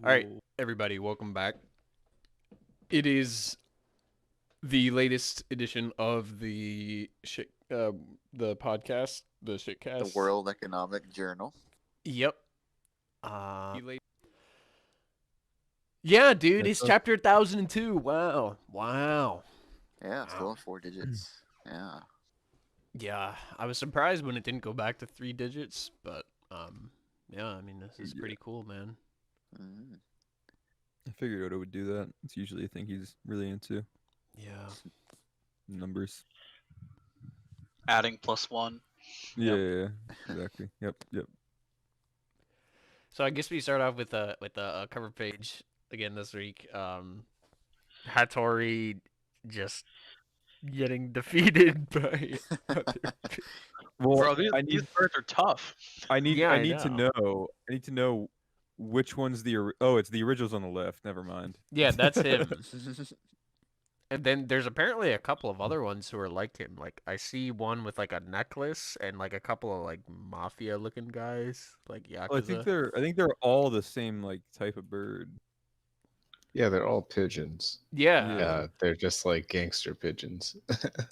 All right, everybody, welcome back. It is the latest edition of the podcast, the The shitcast. World Economic Journal. Yep. Yeah, dude, That's it's up. chapter 1002. Wow. Yeah, still Wow. in 4 digits. Yeah. Yeah, I was surprised when it didn't go back to 3 digits, but yeah, I mean, this is Yeah. pretty cool, man. Mm. I figured Oda would do that. It's usually a thing he's really into. Yeah. Numbers. Adding +1. Yeah, exactly. Yep. So I guess we start off with a cover page again this week. Hattori just getting defeated by other Well, Bro, I these need, birds are tough. I need, Yeah, I I need to know. know. I need to know which one's the. Oh, it's the original's on the left. Never mind. Yeah, that's him. And then there's apparently a couple of other ones who are like him. Like I see one with like a necklace and like a couple of like mafia looking guys, like Well, I think yakuza. they're all the same like type of bird. Yeah, they're all pigeons. Yeah. Yeah. They're just like gangster pigeons.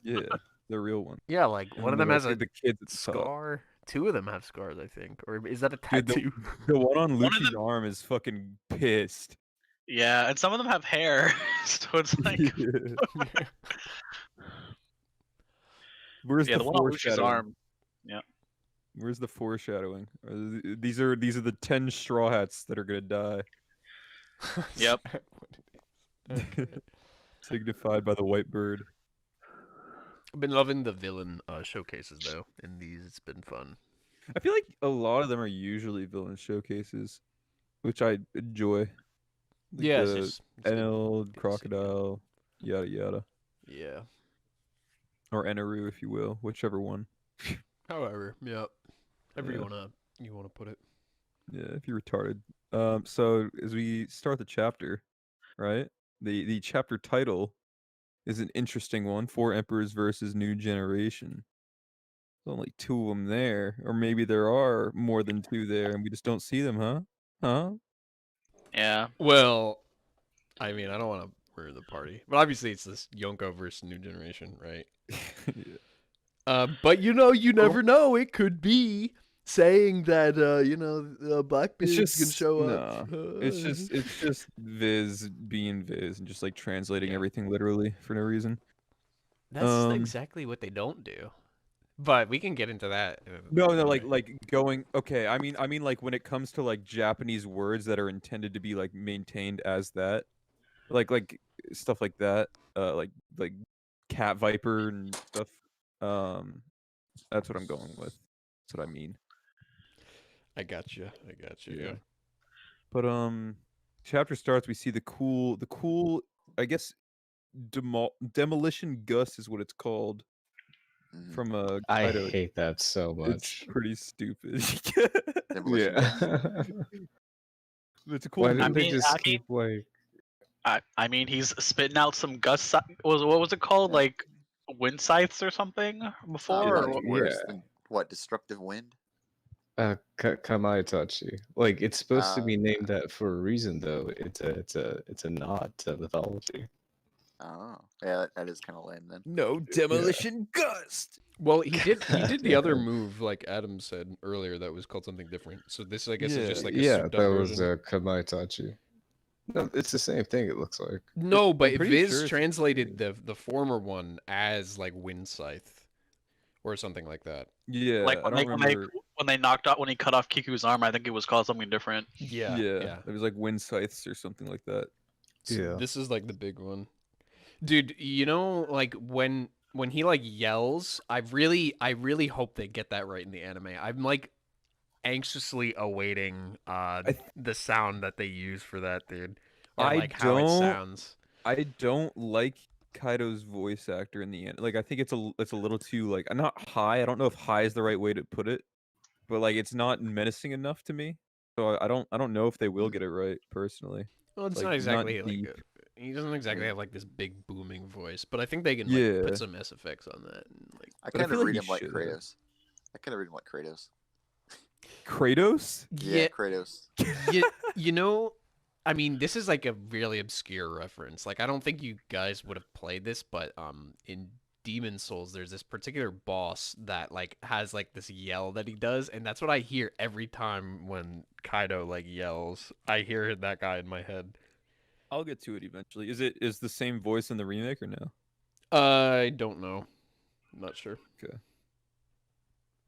Yeah, the real one. Yeah, like In one of the them middle, has I a think the kids at the top. scar. Two of them have scars, I think. Or is that a Dude, tattoo? the one on One of Lucci's them- arm is fucking pissed. Yeah, and some of them have hair, so it's like, Yeah. Where's yeah, the the one on Lucius' foreshadowing? arm. Where's the foreshadowing? These are the 10 straw hats that are gonna die, Yep. Okay. signified by the white bird. I've been loving the villain showcases though. In these, it's been fun. I feel like a lot of them are usually villain showcases, which I enjoy. Like Yeah, it's the just it's good Enel, to see. Crocodile, yada yada, Yeah. or Enaru, if you will, whichever one. However, yeah. However Yeah. you wanna put it. Yeah, if you're retarded. So as we start the chapter, right? The chapter title is an interesting one: Four Emperors versus New Generation. There's only two of them there, or maybe there are more than two there, and we just don't see them, huh? Huh? Yeah. Well, I mean, I don't want to ruin the party, but obviously it's this Yonko versus New Generation, right? Yeah. But you never know. It could be saying that Blackbeard's gonna show up. It's just Viz being Viz and just like translating Yeah. everything literally for no reason. That's exactly what they don't do. But we can get into that. No, anyway. like going. Okay, I mean, like when it comes to like Japanese words that are intended to be like maintained as that, like stuff like that, like cat viper and stuff. That's what I'm going with. That's what I mean. I got you. Yeah. But chapter starts. We see the cool. I guess demolition Gus is what it's called Mhm. from I Kaido. hate that so It's much. pretty stupid. Demolition Gus. Yeah. It's a cool. Why move. didn't they mean- just I mean- keep like? I mean, he's spitting out some Gus. What was it called? Like wind scythes or something before? Sounds Or like what? worse yeah. than what? Destructive Wind? Kamaitachi. Like it's supposed to be Ah. named that for a reason, though. It's a nod to mythology. Oh, yeah, that is kind of lame then. No demolition gust. Well, he did the other move like Adam said earlier that was called something different. So this I guess is just like a Yeah, souped that up was version. Kamaitachi. No, it's the same thing. It looks like. No, but pretty Viz sure it's the translated the former one as like wind scythe or something like that. Yeah, Like I when don't remember. when they knocked out when he cut off Kiku's arm, I think it was called something different. Yeah. Yeah, it was like wind scythes or something like that. So Yeah. this is like the big one. Dude, like when he like yells, I really hope they get that right in the anime. I'm like anxiously awaiting the sound that they use for that, dude. Or I like how it don't- sounds. I don't like Kaido's voice actor in the end. Like I think it's a little too like not high. I don't know if high is the right way to put it, but like it's not menacing enough to me. So I don't know if they will get it right personally. Well, it's like, not not exactly like deep. he doesn't exactly Yeah. have like this big booming voice, but I think they can like Yeah. put some S effects on that. And, like, I But I kind feel of like read he him like should, Kratos. I kind of read him like Kratos. Kratos? Yeah, Kratos. you know, I mean, this is like a really obscure reference. Like, I don't think you guys would have played this, but in Demon Souls, there's this particular boss that like has like this yell that he does, and that's what I hear every time when Kaido like yells. I hear that guy in my head. I'll get to it eventually. Is the same voice in the remake or no? I don't know. I'm not sure. Okay.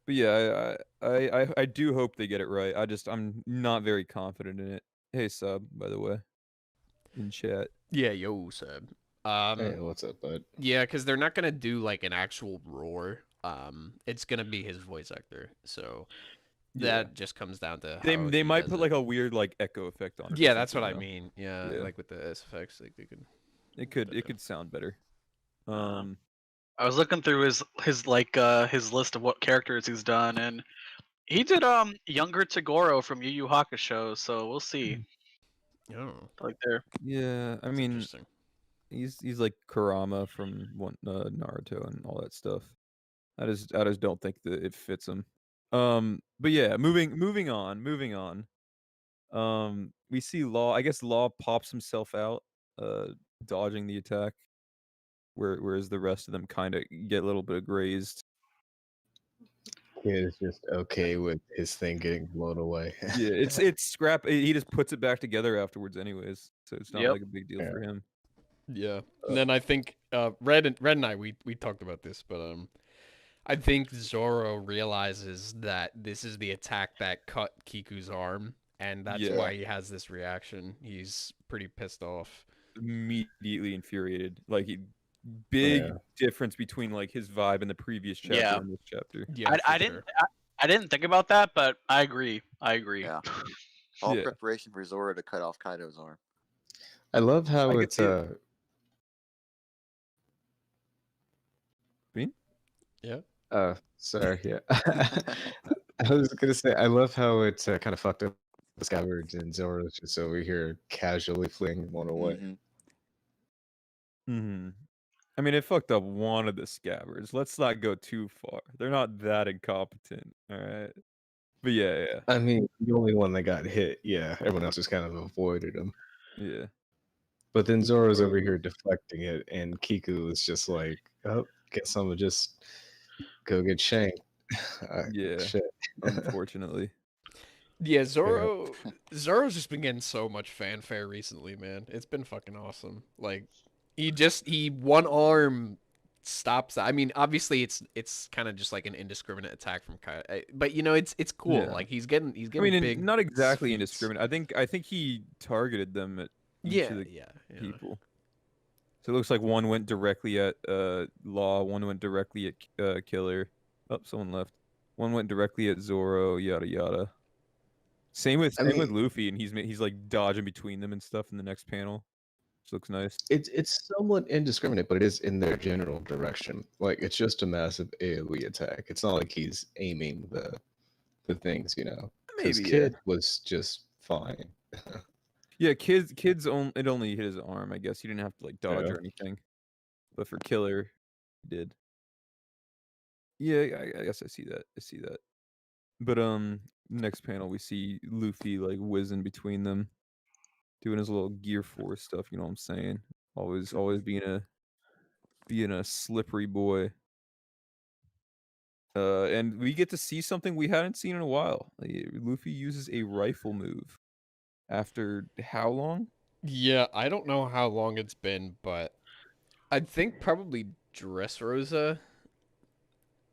But yeah, I do hope they get it right. I'm not very confident in it. Hey, sub, by the way, in chat. Yeah, yo, Seb. Hey, what's up, bud? Yeah, because they're not gonna do like an actual roar. It's gonna be his voice actor. So Yeah. that just comes down to They how they he might does put it. like a weird like echo effect on it. or Yeah, that's what something, I you know? mean. Yeah, Yeah. like with the SFX, like they could. It could sound better. I was looking through his list of what characters he's done, and he did younger Tagoro from Yu Yu Hakusho. So we'll see. Oh, Like there. Yeah, I that's mean, interesting. he's like Kurama from Naruto and all that stuff. I just don't think that it fits him. But yeah, moving on. We see Law. I guess Law pops himself out, dodging the attack, whereas the rest of them kind of get a little bit grazed. He is just okay with his thing getting blown away. Yeah, it's scrap. He just puts it back together afterwards, anyways. So it's not Yep. like a big deal Yeah. for him. Yeah, and then I think Red and I we talked about this, but I think Zoro realizes that this is the attack that cut Kiku's arm, and that's Yeah. why he has this reaction. He's pretty pissed off. Immediately infuriated. Big Yeah. difference between like his vibe in the previous chapter Yeah. and this chapter. Yeah, I for didn't. sure. I didn't think about that, but I agree. Yeah. All Yeah. preparation for Zoro to cut off Kaido's arm. I love how I could it's see it. Bean? Yeah. Sorry, yeah. I was gonna say I love how it's kind of fucked up the scabbards and Zoro's just over here casually flinging one away. Mhm. Mm-hmm. I mean, it fucked up one of the scabbards. Let's not go too far. They're not that incompetent, all right? But yeah. I mean, the only one that got hit, yeah, everyone else just kind of avoided him. Yeah. But then Zoro's over here deflecting it, and Kiku is just like, "Oh, guess I'm gonna just go get shanked." Yeah. Shit. Unfortunately. Yeah, Zoro's just been getting so much fanfare recently, man. It's been fucking awesome. Like he one arm stops. I mean, obviously it's kind of just like an indiscriminate attack from Kai, but you know it's cool. Yeah. Like he's getting I mean, big. not exactly feats. indiscriminate. I think he targeted them at each Yeah, of the yeah. people. So it looks like one went directly at Law, one went directly at Killer. Oh, someone left. One went directly at Zoro, yada yada. Same with Luffy, and he's like dodging between them and stuff in the next panel. Which looks nice. It's somewhat indiscriminate, but it is in their general direction. Like it's just a massive AoE attack. It's not like he's aiming the things, you know. Because Maybe, Kid was just fine. Yeah, it only hit his arm, I guess. He didn't have to like dodge Yeah. or anything. But for Killer, he did. Yeah, I guess I see that. But next panel we see Luffy like whizzing between them, doing his little Gear 4 stuff, you know what I'm saying? Always being a slippery boy. And we get to see something we hadn't seen in a while. Luffy uses a rifle move. After how long? Yeah, I don't know how long it's been, but I think probably Dressrosa.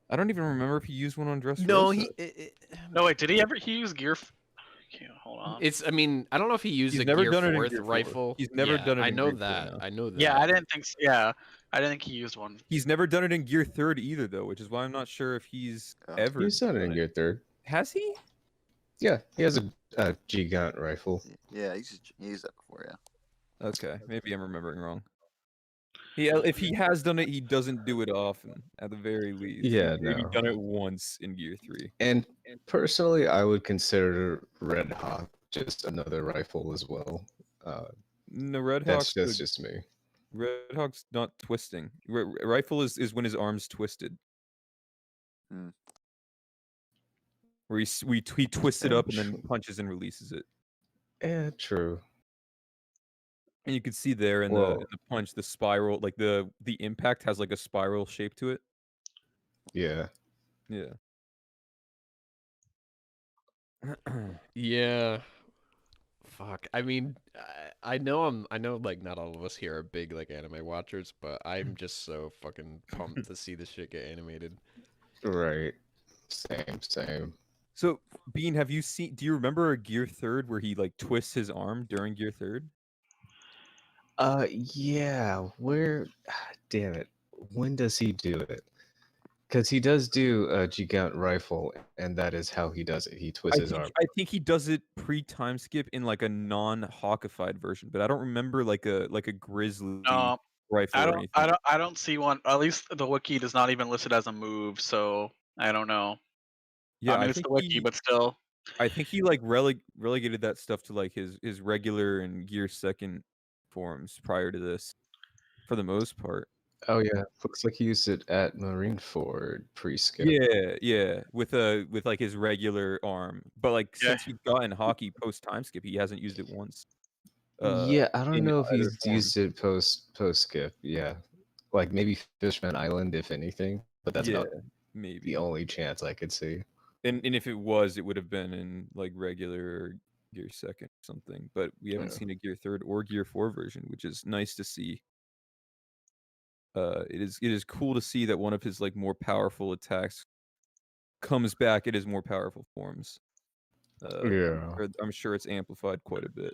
I don't even remember if he used one on Dressrosa. No, No, wait. Did he ever? He used gear. Hold on. It's. I mean, I don't know if he used He's a never Gear done it in 4th Gear 4. rifle. He's never Yeah, done it I in know Gear 4 that. now. I know that. Yeah, I didn't think. Yeah, I didn't think he used one. He's never done it in Gear 3rd either, though, which is why I'm not sure if he's ever. He's done it in Gear 3rd. Has he? Yeah, he has a Gigant rifle. Yeah, he used that before. Yeah. Okay, maybe I'm remembering wrong. If he has done it, he doesn't do it often, at the very least. Yeah, Maybe no. done it once in Gear 3. And personally, I would consider Red Hawk just another rifle as well. No, Red That's Hawk's just me. Red Hawk's not twisting. Rifle is when his arm's twisted. Hmm. Where he twists it Yeah, up and then punches and releases it. Yeah, true. And you can see there in Well, the punch, the spiral, like the impact has like a spiral shape to it. yeah. Yeah. Yeah. Fuck. I mean, I know like not all of us here are big like anime watchers, but I'm just so fucking pumped to see this shit get animated. Right. Same. So, Bean, have you seen? Do you remember a Gear Third where he like twists his arm during Gear Third? Yeah. Where? Damn it. When does he do it? Because he does do a gigant rifle, and that is how he does it. He twists his arm. I think he does it pre-time skip in like a non-hawkified version, but I don't remember like a grizzly No, rifle or anything. I don't see one. At least the wiki does not even list it as a move, so I don't know. Yeah, I mean, I it's think the wiki, but still. I think he like relegated that stuff to like his regular and Gear Second forms prior to this, for the most part. Oh yeah, looks like he used it at Marineford pre-skip. Yeah, with like his regular arm, but like Yeah. since he got in hockey post time skip, he hasn't used it once. Yeah, I don't in know if either he's form. used it post skip. Yeah, like maybe Fishman Island, if anything. But that's Yeah, about maybe. the only chance I could see. And if it was, it would have been in like regular or Gear Second or something. But we haven't Yeah. seen a Gear Third or Gear 4 version, which is nice to see. It is cool to see that one of his like more powerful attacks comes back in his more powerful forms. Yeah. I'm sure it's amplified quite a bit.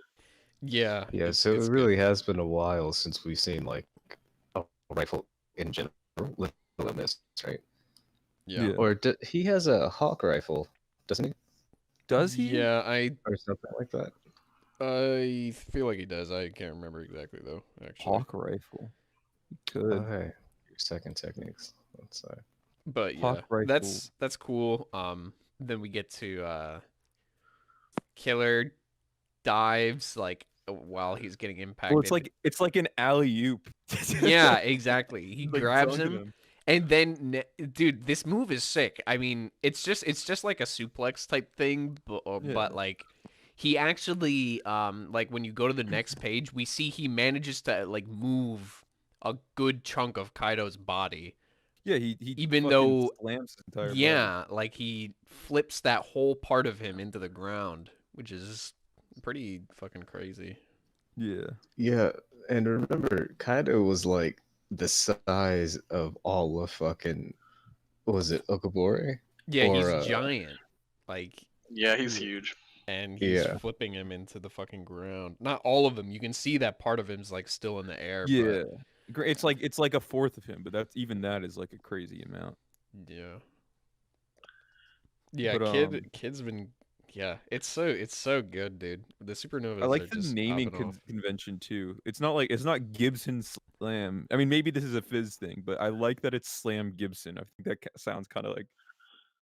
Yeah. Yeah, it's- so it's it good. really has been a while since we've seen like a rifle in general, let alone this, right? Yeah. Yeah. Or he has a hawk rifle, doesn't he? Does he? Yeah, Or something like that. I feel like he does. I can't remember exactly though. Actually, Hawk rifle. He could. Okay. Second techniques. Let's say. but yeah, Hawk rifle. that's cool. Then we get to Killer dives like while he's getting impacted. Well, it's like an alley oop. Yeah, exactly. He Like grabs dunking him. And then, dude, this move is sick. I mean, it's just like a suplex type thing, but Yeah. like he actually, like when you go to the next page, we see he manages to like move a good chunk of Kaido's body. Yeah, he Even fucking though- slams his entire body. Yeah, like he flips that whole part of him into the ground, which is pretty fucking crazy. Yeah. Yeah, and remember, Kaido was like the size of all of fucking, what was it, Okabore? Yeah, Or, he's giant. Like, Yeah, he's huge. and he's Yeah. flipping him into the fucking ground. Not all of them. You can see that part of him's like still in the air. Yeah. It's like a fourth of him, but that is like a crazy amount. But yeah. Yeah, But, kid's been. Yeah, it's so good, dude. The supernovas I like are the just naming popping off. convention too. It's not Gibson Slam. I mean, maybe this is a Fizz thing, but I like that it's Slam Gibson. I think that sounds kind of like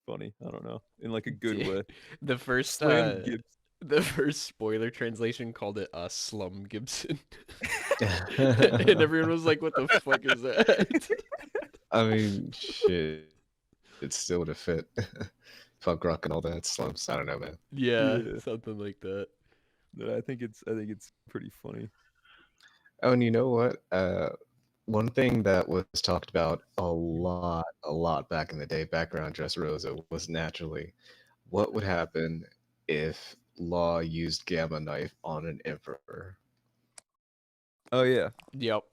funny. I don't know, in like a good Dude, way. The first Slam Gibson. the first spoiler translation called it Slum Gibson. And everyone was like, what the fuck is that? I mean, shit. It still would have fit. Punk rock and all that slumps. I don't know, man. Yeah, Yeah. something like that. But I think it's pretty funny. Oh, and you know what? One thing that was talked about a lot back in the day, background Dressrosa, was naturally what would happen if Law used Gamma Knife on an Emperor. Oh yeah, Yep.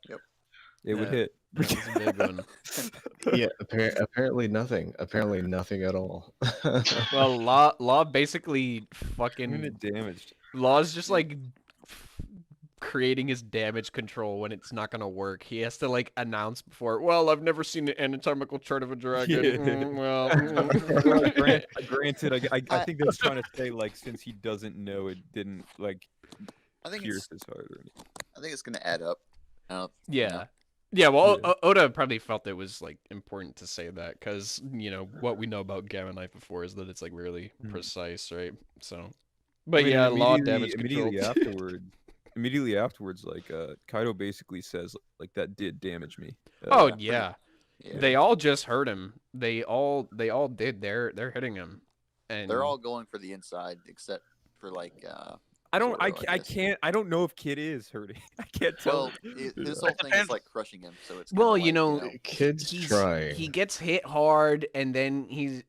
it would Yeah. hit. That was a big one. Yeah, apparently nothing. Apparently nothing at all. Well, Law basically I mean, fucking it damaged. Law's just like creating his damage control when it's not gonna work. He has to like announce before. Well, I've never seen an anatomical chart of a dragon. Yeah. Well, granted, I think that's trying to say like since he doesn't know, it didn't like I think pierce it's his heart or anything. I think it's gonna add up. Yeah. Yeah, well, Yeah. Oda probably felt it was like important to say that because what we know about Gamma Knife before is that it's like really Mhm. precise, right? So, but I mean, yeah, Law immediately- damage immediately control. immediately afterwards, like Kaido basically says like that did damage me. Oh Uh, yeah, Yeah. they all just hurt him. They all did. They're hitting him, and They're all going for the inside except for like I don't. I, Zoro, I guess. can't. I don't know if Kid is hurting. I can't tell. Well, his whole thing is depends. like crushing him, so it's Well, kinda you like, know, Kid's he trying. gets hit hard, and then he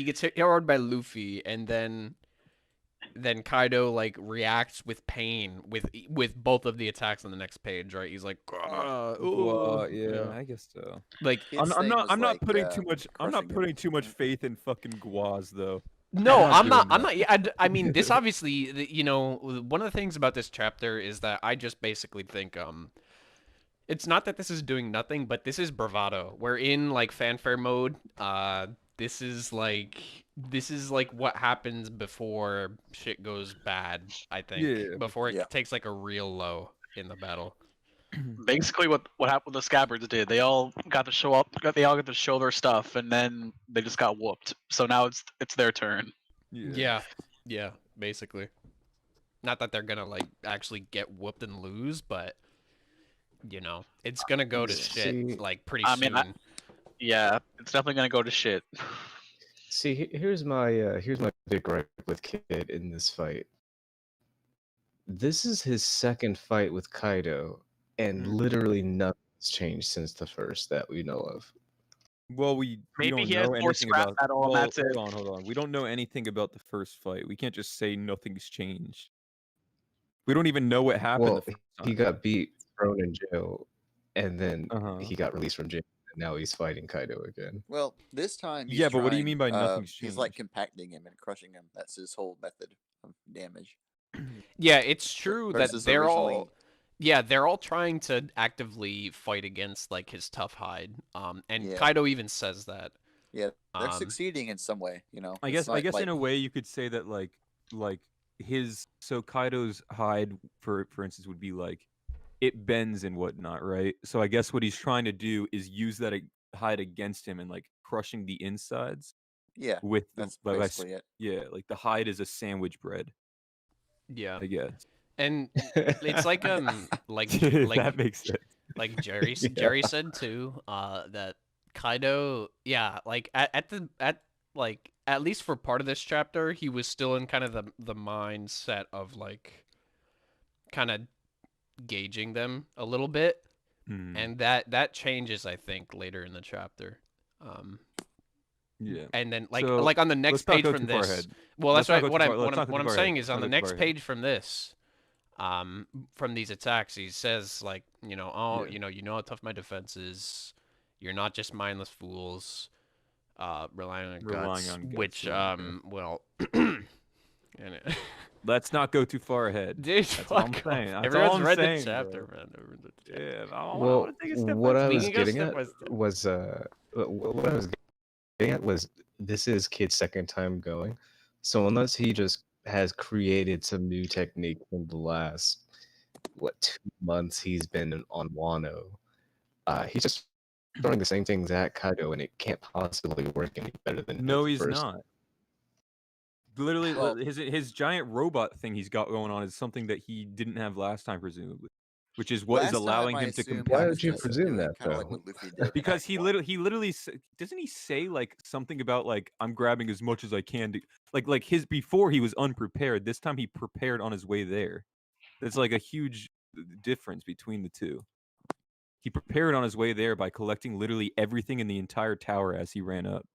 gets hit hard by Luffy, and then Kaido like reacts with pain with both of the attacks on the next page, right? He's like, "Grr, ooh," Well, yeah, I guess so. like Kid's I'm thing not. was I'm not like, putting too much. I'm not crushing him. putting too much faith in fucking Guaz though. no, I'm I'm not not. doing I'm not. I mean, this obviously, you know, one of the things about this chapter is that I just basically think it's not that this is doing nothing, but this is bravado. We're in like fanfare mode. This is like what happens before shit goes bad, I think. Yeah. Before it Yeah. takes like a real low in the battle. Basically, what happened? The Scabbards did. They all got to show up. They all got to show their stuff, and then they just got whooped. So now it's their turn. Yeah. Yeah, basically. Not that they're gonna like actually get whooped and lose, but you know, it's gonna go to shit See, like pretty I soon. mean, Yeah, it's definitely gonna go to shit. See, here's my big gripe with Kid in this fight. This is his second fight with Kaido, and Mm. literally nothing's changed since the first that we know of. Well, we Maybe don't he has know more anything scrap about. metal, and Well, that's it. hold on. We don't know anything about the first fight. We can't just say nothing's changed. We don't even know what happened. Well, the first he time. got beat, thrown in jail, and then Uh-huh. he got released from jail. And now he's fighting Kaido again. Well, this time he's Yeah, but what do you trying, mean by nothing's he's like changed? compacting him and crushing him. That's his whole method of damage. Yeah, it's true that Versus they're originally- all they're all trying to actively fight against like his tough hide. And Yeah. Kaido even says that. Yeah, they're Um, succeeding in some way, you know. I It's guess not like, in a way you could say that like his Kaido's hide for instance would be like it bends and whatnot, right? So I guess what he's trying to do is use that hide against him and like crushing the insides yeah, with that's by basically it. yeah, like the hide is a sandwich bread, Yeah. I guess. And it's like like that makes sense. like Jerry said too, that Kaido, yeah, like at least for part of this chapter, he was still in kind of the mindset of like kind of gauging them a little bit, Hmm, and that changes, I think, later in the chapter. yeah. And then So, like on the let's next not page go from too far this. ahead. Well, Let's that's not right. go too far- let's not go What too I'm far saying ahead. is on Let's the not go too next far ahead. page from this, from these attacks, he says like, you know, oh, Yeah. you know how tough my defense is. You're not just mindless fools, relying on guts, which yeah. well, and Let's not go too far ahead. dude, That's all I'm fuck off. saying. That's Everyone's all I'm read saying, the chapter, bro. man. Everyone's read the chapter. Yeah, I Well, want to take a step what by I step. We was can go getting step at by step. was what I was getting at was this is Kid's second time going, so unless he just has created some new technique in the last 2 months he's been on Wano, he's just throwing the same things at Kaido, and it can't possibly work any better than No, the he's first. not. Literally, Well- his giant robot thing he's got going on is something that he didn't have last time, presumably, which is what is Last time allowing I him to assumed he Why compact. was would you just presume doing that, kinda like though? what Luffy did Because back he in literally doesn't he say like something about like I'm grabbing as much as I can to like his before he was unprepared. This time he prepared on his way there. There's like a huge difference between the two. He prepared on his way there by collecting literally everything in the entire tower as he ran up.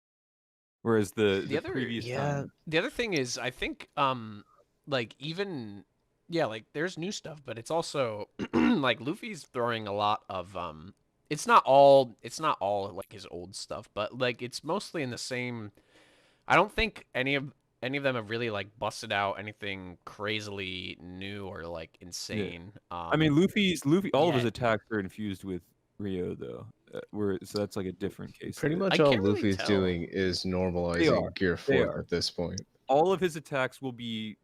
Whereas the other- previous yeah. time, The other thing is, I think, like even, yeah, like there's new stuff, but it's also like Luffy's throwing a lot of, it's not all like his old stuff, but like it's mostly in the same. I don't think any of them have really like busted out anything crazily new or like insane. I mean, Luffy, all of his yeah. attacks are infused with Rio though, so that's like a different case. Pretty there. much I all can't really Luffy's tell. doing is normalizing Gear 4 are. at this point. All of his attacks will be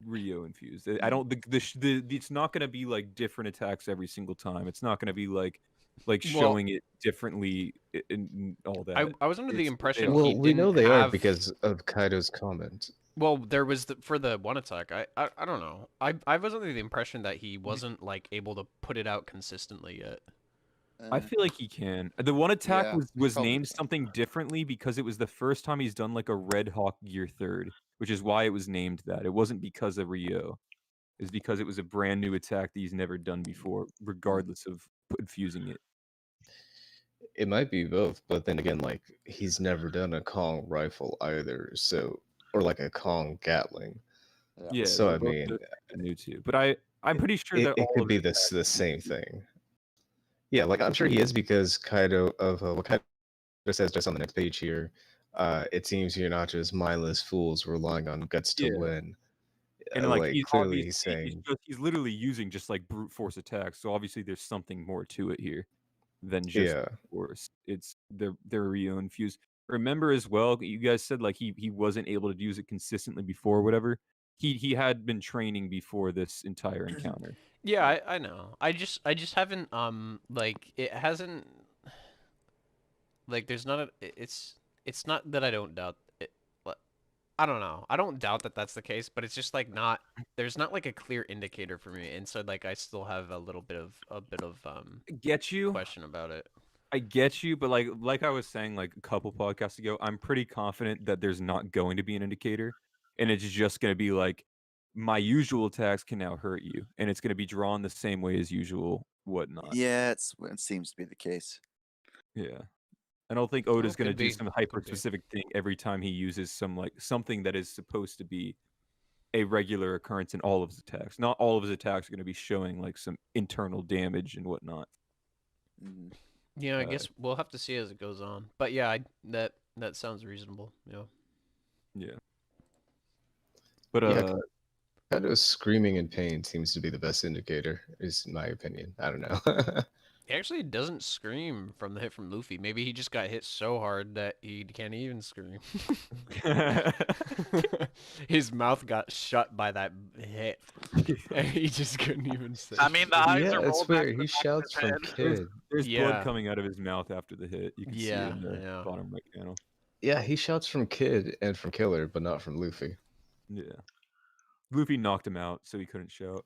Rio infused. I don't. It's not going to be like different attacks every single time. It's not going to be like Well- showing it differently and all that. I was under the It's- impression Well, he we know didn't they are have- because of Kaido's comment. Well, there was for the one attack. I don't know. I was under the impression that he wasn't like able to put it out consistently yet. I feel like he can. The one attack Yeah, was probably named can. something differently because it was the first time he's done like a Red Hawk Gear 3rd, which is why it was named that. It wasn't because of Rio. is because it was a brand new attack that he's never done before, regardless of infusing it. It might be both, but then again, like he's never done a Kong rifle either, so or like a Kong Gatling. Yeah, So they're I both mean, new too. But I'm pretty sure that it all could of be his the attacks are same new. thing. Yeah, like I'm sure he is because Kaido of what Kaido says just on the next page here. It seems you're not just mindless fools relying on guts to Yeah. win. And like Like he's clearly obviously he's saying, he's literally using just like brute force attacks. So obviously there's something more to it here than just yeah, force. It's they're Rio infused. Remember as well, you guys said like he wasn't able to use it consistently before, whatever. He had been training before this entire encounter. Yeah, I know. I just haven't like it hasn't like there's not a it's not that I don't doubt it. I don't know. I don't doubt that that's the case, but it's just like not there's not like a clear indicator for me, and so like I still have a bit of Get you? question about it. I get you, but like I was saying like a couple podcasts ago, I'm pretty confident that there's not going to be an indicator, and it's just going to be like my usual attacks can now hurt you, and it's going to be drawn the same way as usual, whatnot. Yeah, it seems to be the case. Yeah. I don't think Oda's going to could do be. some Could hyper be. specific thing every time he uses some like something that is supposed to be a regular occurrence in all of his attacks. Not all of his attacks are going to be showing like some internal damage and whatnot. Mhm. Yeah, I guess we'll have to see as it goes on. But yeah, that sounds reasonable. Yeah. Yeah. But yeah, Kaido's screaming in pain seems to be the best indicator, is my opinion. I don't know. He actually doesn't scream from the hit from Luffy. Maybe he just got hit so hard that he can't even scream. His mouth got shut by that hit, and he just couldn't even say. I mean, the eyes yeah, are it's rolled back weird. to the He back of shouts his from head. kid. There's Yeah. blood coming out of his mouth after the hit. You can see it in the Yeah. bottom right panel. Yeah, he shouts from Kid and from Killer, but not from Luffy. Yeah. Luffy knocked him out, so he couldn't shout.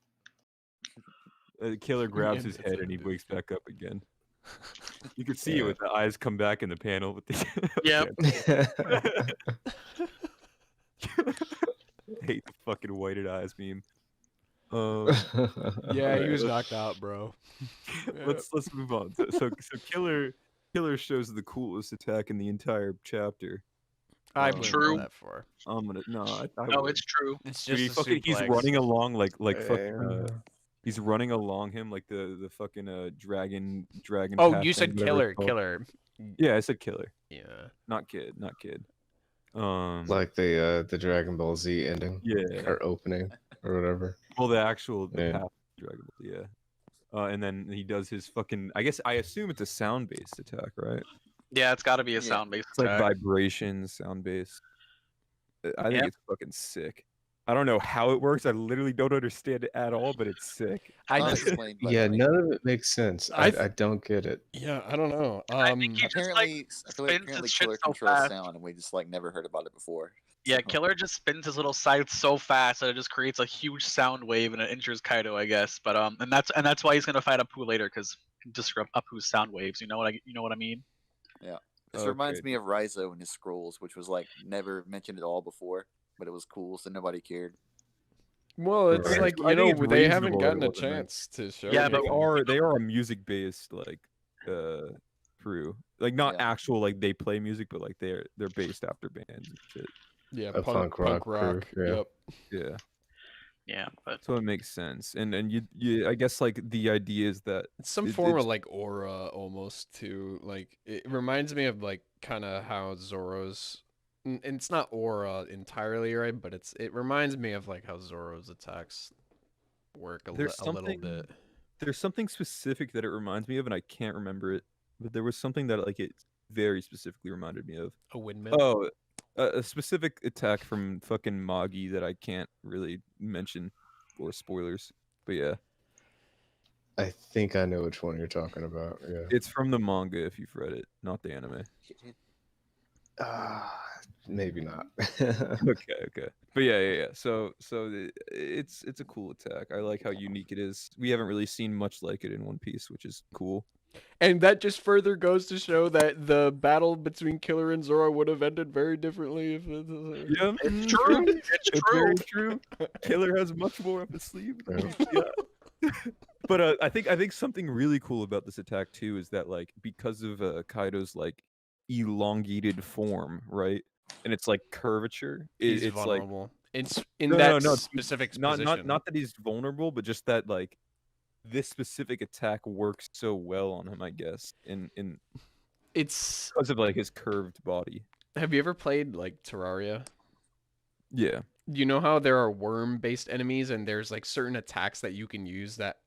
Killer grabs his head and he wakes back up again. You could see it Yeah. with the eyes come back in the panel. With the Yep. I hate the fucking whited eyes meme. Yeah, he Alright, was let's- knocked out, bro. Let's move on. So Killer shows the coolest attack in the entire chapter. I wouldn't True. go that far. I'm gonna no. I No, would. it's true. It's Dude, just a he's suplex. running along like fucking. Um, He's running along him like the fucking dragon. Oh, path you thing, said whatever killer, it's called. killer. Yeah, I said killer, Yeah. not kid. like the Dragon Ball Z ending Yeah. or opening or whatever. Well, the actual Yeah. path of Dragon Ball, yeah. And then he does his fucking. I assume it's a sound-based attack, right? Yeah, it's got to be a Yeah. sound-based It's like attack. vibrations, sound-based. I think Yeah. it's fucking sick. I don't know how it works. I literally don't understand it at all, but it's sick. Unexplained, by the Yeah, way. none of it makes sense. I don't get it. Yeah, I don't know. I think he just like Apparently, I feel like spins apparently his shit Killer so controls fast. sound, and we just like never heard about it before. Yeah, So- Killer just spins his little scythe so fast that it just creates a huge sound wave and it injures Kaido, I guess. But and that's why he's gonna fight Apu later because disrupt Apu's sound waves. You know what I mean? This reminds Okay. me of Raizo and his scrolls, which was like never mentioned at all before, but it was cool, so nobody cared. Well, it's Right. like I you know think it's they haven't reasonable gotten that a it wasn't meant. chance to show. Yeah, it. but they are a music-based like crew, like not Yeah. actual like they play music, but like they're based after bands and shit. yeah, A punk rock crew, yeah. Yep. Yeah. Yeah, but So it makes sense, and you I guess like the idea is that It's some It- form it's- of like aura almost too. Like it reminds me of like kind of how Zoro's. And it's not aura entirely right, but it reminds me of like how Zoro's attacks work a There's little something- bit. there's something specific that it reminds me of, and I can't remember it, but there was something that like it very specifically reminded me of. A windmill. Oh, a specific attack from fucking Magi that I can't really mention for spoilers, but yeah, I think I know which one you're talking about. Yeah. it's from the manga if you've read it, not the anime. Maybe not. Okay. But yeah. So it's a cool attack. I like how unique it is. We haven't really seen much like it in One Piece, which is cool. And that just further goes to show that the battle between Killer and Zoro would have ended very differently if Yeah, It's true. It's it's true. very true. Killer has much more up his sleeve. Yeah. Yeah. But I think something really cool about this attack too is that like because of Kaido's like elongated form, right? And it's like curvature. he's It's like vulnerable. It's in no, that no, specific not position. not that he's vulnerable, but just that like this specific attack works so well on him, I guess, in It's. because of like his curved body. Have you ever played like Terraria? Yeah. You know how there are worm-based enemies, and there's like certain attacks that you can use that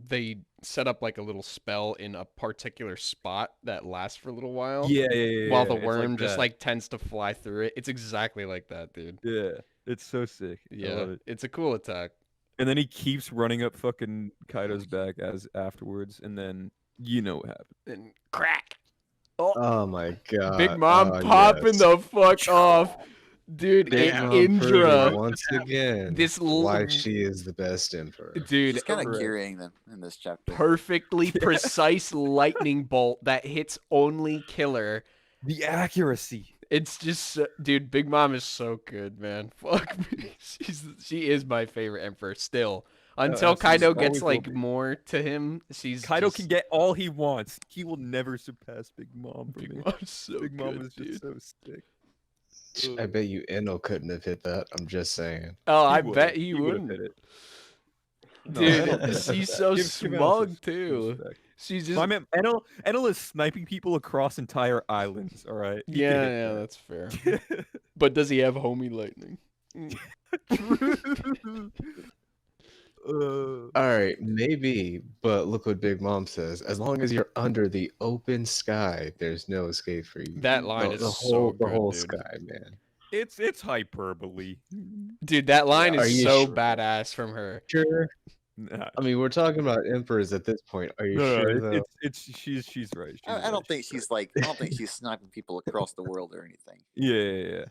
they set up like a little spell in a particular spot that lasts for a little while. Yeah. While the it's worm just that. like tends to fly through it. It's exactly like that, dude. Yeah, it's so sick. I Yeah, love it. it's a cool attack. And then he keeps running up fucking Kaido's back as afterwards, and then you know what happened. And crack. Oh my god. Big Mom oh, popping yes. the fuck off. Dude, Big Damn. Mom Indra. proving once again This why l- she is the best emperor. Dude, She's kind of correct. carrying them in this chapter. perfectly precise lightning bolt that hits only Killer. The accuracy. It's just, dude, Big Mom is so good, man. Fuck me. She is my favorite emperor still. Until absolutely. Kaido Always gets will like be. more to him, she's Kaido just, can get all he wants. He will never surpass Big Mom for Big me. Mom's so Big Mom good, is dude. just so sick. I bet you Enno couldn't have hit that. I'm just saying. Oh, I would've. bet he would've wouldn't. hit it. No, Dude, Enel- she's so give Enel smug some too. respect. She's just My man, Enel is sniping people across entire islands. All right. He can yeah, hit yeah, that. that's fair. But does he have homie lightning? Uh, All right, maybe, but look what Big Mom says. As long as you're under the open sky, there's no escape for you. That line the, is the so whole the good, whole dude. sky, man. it's hyperbole. Dude, that line Are is you so sure? badass from her. Sure. Nah. I mean, we're talking about emperors at this point. Are you No, sure no, though? she's right. She's I right, don't think right. she's like. I don't think she's sniping people across the world or anything. Yeah.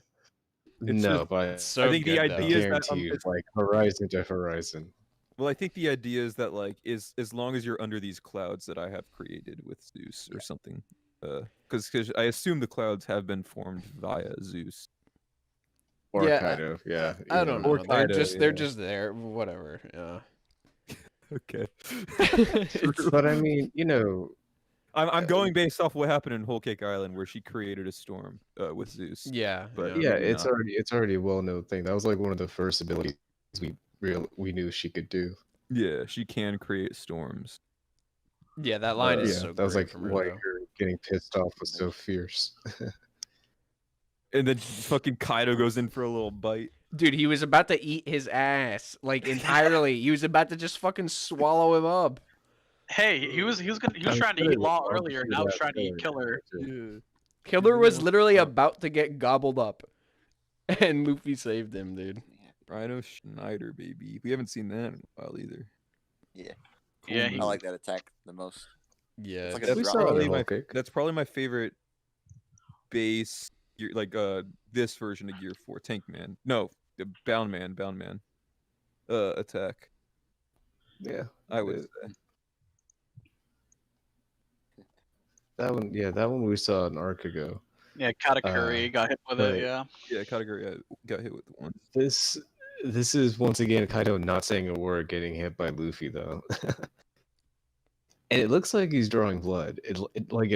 It's No, just- but It's so think the good, I though. idea is that, guarantee you, it's- like horizon to horizon. Well, I think the idea is that like is as long as you're under these clouds that I have created with Zeus or something, because I assume the clouds have been formed via Zeus. Or Yeah, Kaido, yeah. I don't know. Or They're Kaido, they're yeah. just there. Whatever. Yeah. Okay. It's- But I mean, you know, I'm going based off what happened in Whole Cake Island, where she created a storm with Zeus. yeah. But yeah. yeah, maybe it's not. already a well-known thing. That was like one of the first abilities we knew she could do. Yeah, she can create storms. Yeah, that line is yeah, so that was great like from her, why though. her getting pissed off was so fierce. And then fucking Kaido goes in for a little bite. Dude, he was about to eat his ass like entirely. He was about to just fucking swallow him up. Hey, he was I'm trying to sure eat Law I'm earlier. sure Now he's that trying to eat story- Killer. Yeah. Killer was wants literally to- about to get gobbled up, and Luffy saved him, dude. Rhino Schneider, baby. We haven't seen that in a while either. Yeah. Yeah, Cool I move. like that attack the most. Yeah. It's like a That's We drop saw it probably in my Whole Cake. that's probably my favorite base like this version of Gear 4 Tank Man. No, the Bound Man attack. Yeah, I would Yeah. say. that one we saw an arc ago. Yeah, Katakuri got hit with but- it. Yeah. Yeah, category got hit with one. This is once again Kaido not saying a word, getting hit by Luffy though. And it looks like he's drawing blood. It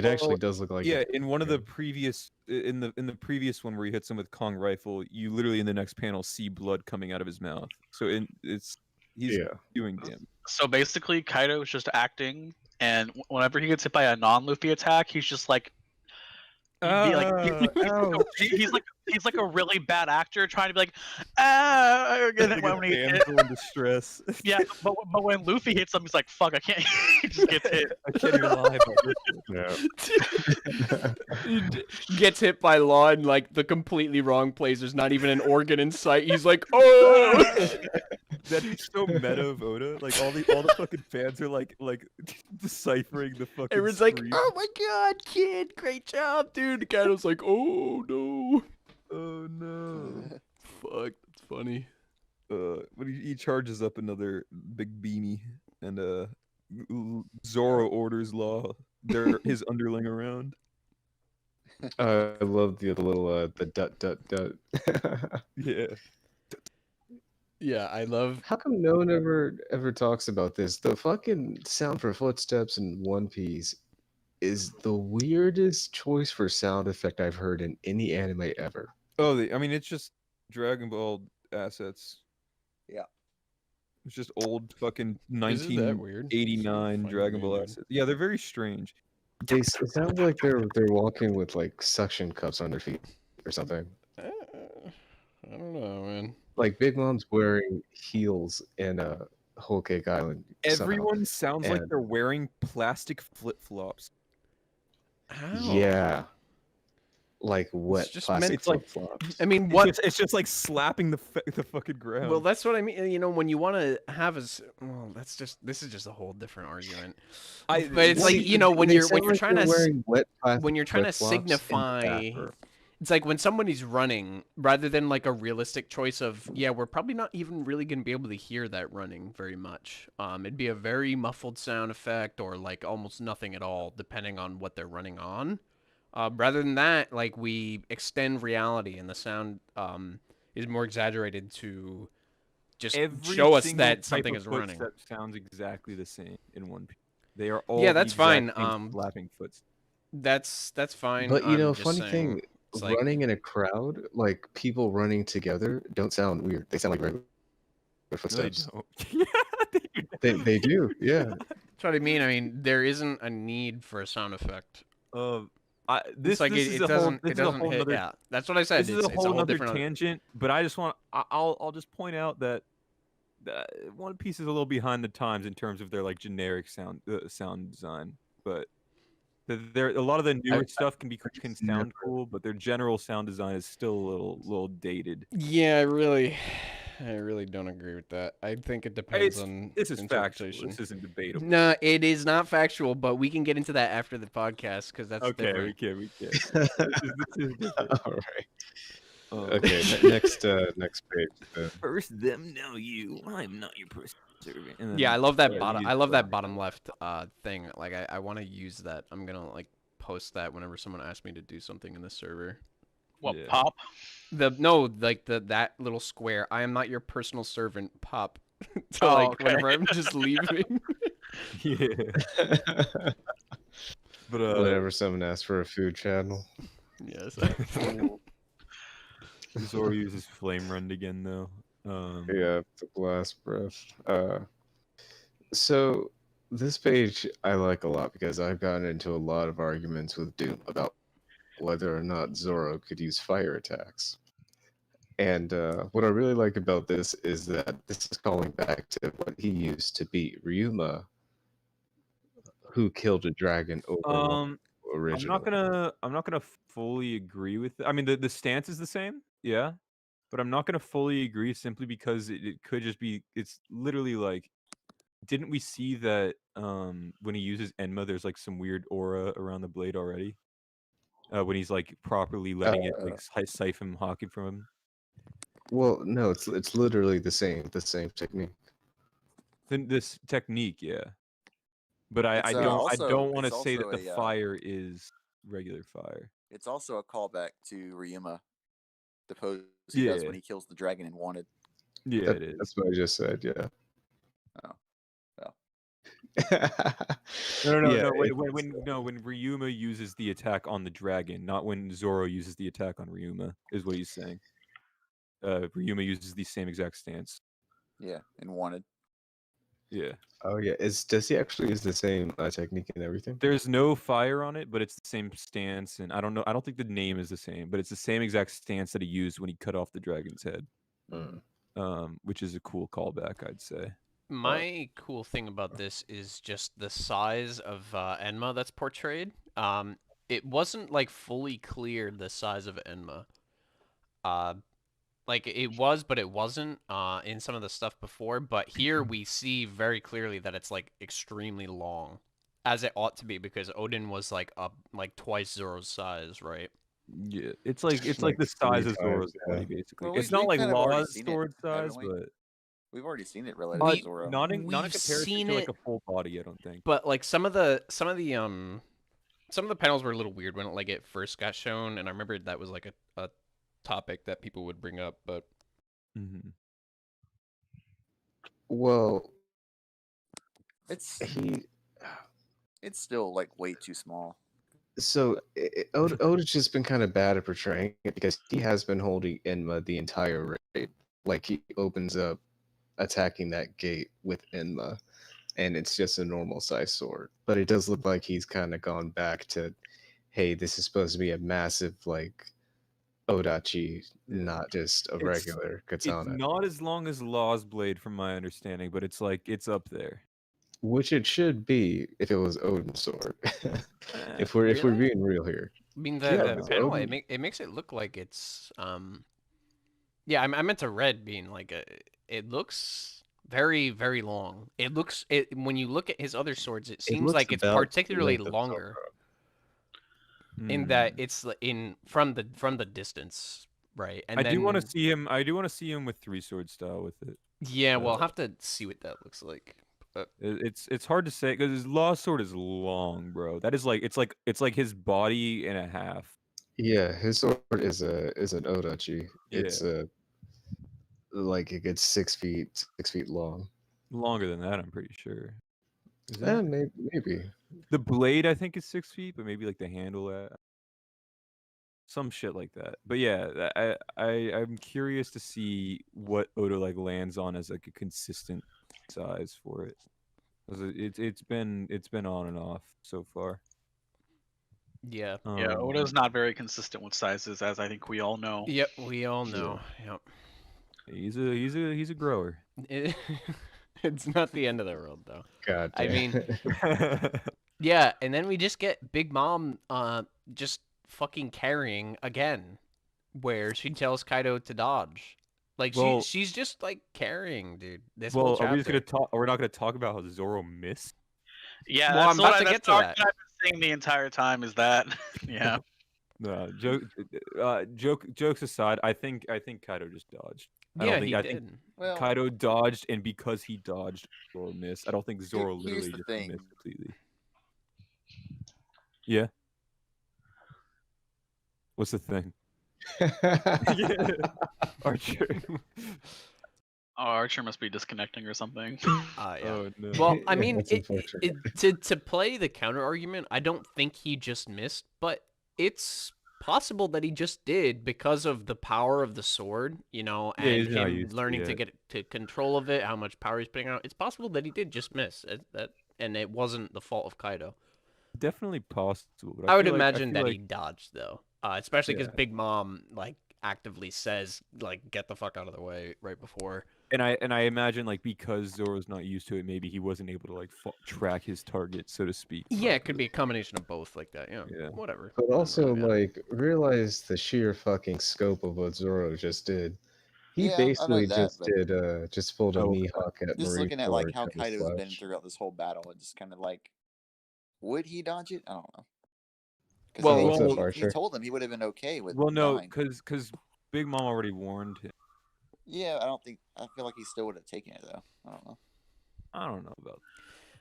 actually Well, does look like Yeah, it. in one of the previous in the previous one where he hits him with Kong rifle, you literally in the next panel see blood coming out of his mouth. So he's Yeah. doing damage. So basically, Kaido is just acting, and whenever he gets hit by a non-Luffy attack, he's just like, he'd be like, he's like a really bad actor trying to be like, ah. And then Like a when he damsel in distress. yeah, but when Luffy hits him, he's like, fuck, I can't. He just gets hit. I can't even lie about this one. Yeah. He gets hit by Law in like the completely wrong place. There's not even an organ in sight. He's like, oh. That'd be so meta of Oda. Like all the fucking fans are like deciphering the fucking. Everyone's like, scream. oh my god, kid, great job, dude. Kaido's like, oh no. Oh no. Fuck, that's funny. When he charges up another big beanie, and Zoro orders Law his underling around. I love the little the dut dut dut. Yeah. Yeah, I love. How come no one ever talks about this? The fucking sound for footsteps in One Piece is the weirdest choice for sound effect I've heard in any anime ever. Oh, I mean, it's just Dragon Ball assets. Yeah. It's just old fucking Is it that weird? 1989 Find it Dragon Ball weird. assets. Yeah, they're very strange. It sounds like they're walking with like suction cups on their feet or something. I don't know, man. Like Big Mom's wearing heels in Whole Cake Island. somehow. Everyone sounds like And- they're wearing plastic flip-flops. How? Yeah. Like wet just plastic it's like- flip-flops. I mean, what? It's just like slapping the fucking ground. Well, that's what I mean. You know, when you want to have well, this is just a whole different argument. But it's Well, like, you know, when they you're sound like trying they're to wearing wet plastic when you're trying to flip-flops in the signify, bathroom. it's like when somebody's running, rather than like a realistic choice of, yeah, we're probably not even really going to be able to hear that running very much. It'd be a very muffled sound effect or like almost nothing at all, depending on what they're running on. Rather than that, like we extend reality and the sound is more exaggerated to just Every show us single that type something of is running. footstep sounds exactly the same in One Piece. They are all Yeah, the that's exact fine, same slapping footsteps. That's fine. But you I'm know, just funny saying, thing, it's like- running in a crowd, like people running together, don't sound weird. They sound like regular No, they footsteps. don't. Yeah, they do. They do, yeah. That's what I mean. I mean, there isn't a need for a sound effect. This Like this it is a whole doesn't this it is a doesn't whole hit. nother Yeah, that's what I said. this is a It's whole other different. tangent. But I just want I'll just point out that One Piece is a little behind the times in terms of their like generic sound design. But there a lot of the newer stuff can sound cool, but their general sound design is still a little dated. Yeah, I really don't agree with that. I think it depends on This is factual. interpretation. This isn't debatable. No, it is not factual, but we can get into that after the podcast because that's Okay, different. we can. This is different. All right. Um, Okay, next page. First, them know you. I'm not your person servant. And Yeah, I then- love that yeah, bottom. you I love use that bottom left thing. Like I want to use that. I'm gonna like post that whenever someone asks me to do something in the server. What Yeah. pop? That little square. I am not your personal servant. Pop. to Oh, like okay. whenever I'm just leaving. Yeah, but Whenever someone asks for a food channel. Yes. Zoro uses Flame Rend again though. Yeah, the blast breath. So this page I like a lot because I've gotten into a lot of arguments with Doom about whether or not Zoro could use fire attacks. And what I really like about this is that this is calling back to what he used to beat Ryuma, who killed a dragon over originally. I'm not gonna fully agree with it. I mean, the stance is the same, yeah, but I'm not gonna fully agree simply because it could just be. It's literally like, didn't we see that when he uses Enma, there's like some weird aura around the blade already. When he's like properly letting it like siphon hawking from him. Well, no, it's literally the same technique. Then this technique, yeah. But I It's, don't also- want to it's say that also the a, fire is regular fire. It's also a callback to Ryuma, the pose he does Yeah. when he kills the dragon in Wanted. Yeah, it is. That's what I just said, yeah. Oh. Well. No. Yeah, When Ryuma uses the attack on the dragon, not when Zoro uses the attack on Ryuma, is what he's saying. Ryuma uses the same exact stance. Yeah, in Wanted. Yeah. Oh yeah, does he actually use the same technique and everything? There's no fire on it, but it's the same stance, and I don't know. I don't think the name is the same, but it's the same exact stance that he used when he cut off the dragon's head. Which is a cool callback, I'd say. My cool thing about this is just the size of Enma that's portrayed. It wasn't like fully clear the size of Enma. Like it was, but it wasn't in some of the stuff before. But here we see very clearly that it's like extremely long, as it ought to be, because Odin was like twice Zoro's size, right? Yeah, it's like Like the size of 3 Zoro's times, body, yeah. basically. Well, It's we've not like kind of already Law's seen it, sword size, haven't we? but We've already seen it related We- to Zoro. not in We've comparison seen to like it- a full body. I don't think. But like some of the some of the panels were a little weird when it first got shown, and I remember that was like a topic that people would bring up, but Mhm. Well, It's he it's still like way too small. so Oda's just been kind of bad at portraying it because he has been holding Enma the entire raid. Like he opens up attacking that gate with Enma, and it's just a normal size sword. But it does look like he's kind of gone back to, hey, this is supposed to be a massive like Odachi, Yeah. not just a It's- regular It's katana. not as long as Law's blade, from my understanding, but it's like it's up there. Which it should be if it was Odin's sword. if we're really? being real here. I mean Yeah, the because panel Odin- it makes it look like it's yeah, I meant to red being like it looks very very long. It looks when you look at his other swords, it seems looks like it's about the particularly length of longer Zoro. in that Hmm. it's in from the distance, right? And I then do want to see him. I do want to see him with 3-sword style with it. yeah, we'll have to see what that looks like. It's hard to say because his Law sword is long, bro. That is like it's like his body and a half. Yeah, his sword is an Odachi. It's Yeah. like it gets 6 feet long. Longer than that, I'm pretty sure. Is that Maybe. the blade? I think is 6 feet, but maybe like the handle at some shit like that. But yeah, I'm curious to see what Oda like lands on as like a consistent size for it. 'Cause it's been on and off so far. Yeah. Yeah, Oda's not very consistent with sizes, as I think we all know. Yep, we all know. Yep. He's a grower. It's not the end of the world though. God I damn. mean, yeah, and then we just get Big Mom just fucking carrying again, where she tells Kaido to dodge. Like Well- she's just like carrying, dude. This Well, whole chapter. are we just gonna talk? We're not gonna talk about how Zoro missed. Yeah, Well, that's I'm what about to that's get to the that. argument I've been saying the entire time is that. Yeah. No, jokes aside, I think Kaido just dodged. Yeah, I he think did. Well, Kaido dodged, and because he dodged, Zoro missed. I don't think Zoro here's literally the just thing. missed completely. Yeah. What's the thing? Archer. Oh, Archer must be disconnecting or something. Yeah. Oh no. Well, I Yeah, mean, that's unfortunate. to play the counter argument, I don't think he just missed, but it's possible that he just did because of the power of the sword, you know, Yeah, and he's not him used to learning to it. get to control of it, how much power he's putting out. It's possible that he did just miss and it wasn't the fault of Kaido. Definitely possible. But I would feel like- imagine feel that like, he dodged though, especially because Yeah. Big Mom like actively says like get the fuck out of the way right before. and I imagine like because Zoro's not used to it, maybe he wasn't able to like track his target, so to speak. Yeah, it could be a combination of both like that. Yeah, Yeah. whatever. But also, Doesn't really matter. like, realize the sheer fucking scope of what Zoro just did. He Yeah, I know basically that, just but- did just pulled a Oh, Mihawk at just Marie looking at for like how Double Kaido's been Slash. throughout this whole battle, and just kind of like, would he dodge it? I don't know. 'Cause Well, he, what's up, he Archer? told him he would have been okay with. Well, no, dying. because Big Mom already warned him. Yeah, I don't think. I feel like he still would have taken it though. I don't know. I don't know about.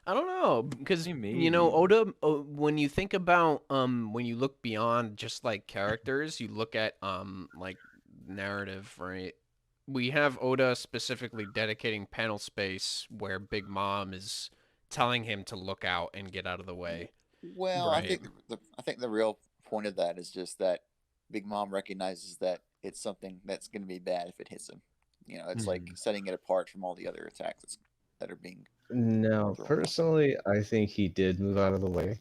I don't know because Maybe. you know Oda. When you think about when you look beyond just like characters, you look at like narrative, right? We have Oda specifically dedicating panel space where Big Mom is telling him to look out and get out of the way. Well, Right. I think the real point of that is just that Big Mom recognizes that it's something that's going to be bad if it hits him. You know, it's like setting it apart from all the other attacks that are being. No, Throw him off. personally, I think he did move out of the way.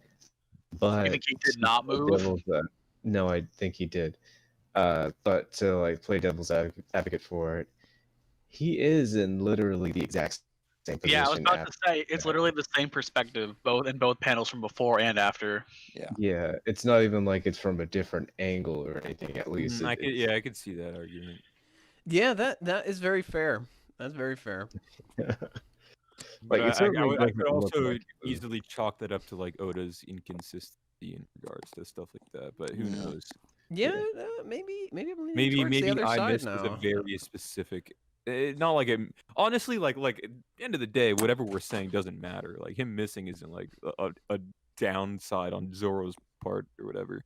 But You think he did not to play move? no, I think he did. But to like play devil's advocate for it, he is in literally the exact same position. Yeah, I was about after to say it's literally the same perspective, both panels from before and after. Yeah, it's not even like it's from a different angle or anything. At least I could see that argument. Yeah, that is very fair. That's very fair. But Like, it I certainly could doesn't look also like it was- easily chalk that up to like Oda's inconsistency in regards to stuff like that. But who Yeah. knows? Yeah, maybe I'm leaning Maybe towards the other I side missed now. a very specific. Not like it. Honestly, like at the end of the day, whatever we're saying doesn't matter. Like him missing isn't like a downside on Zoro's part or whatever.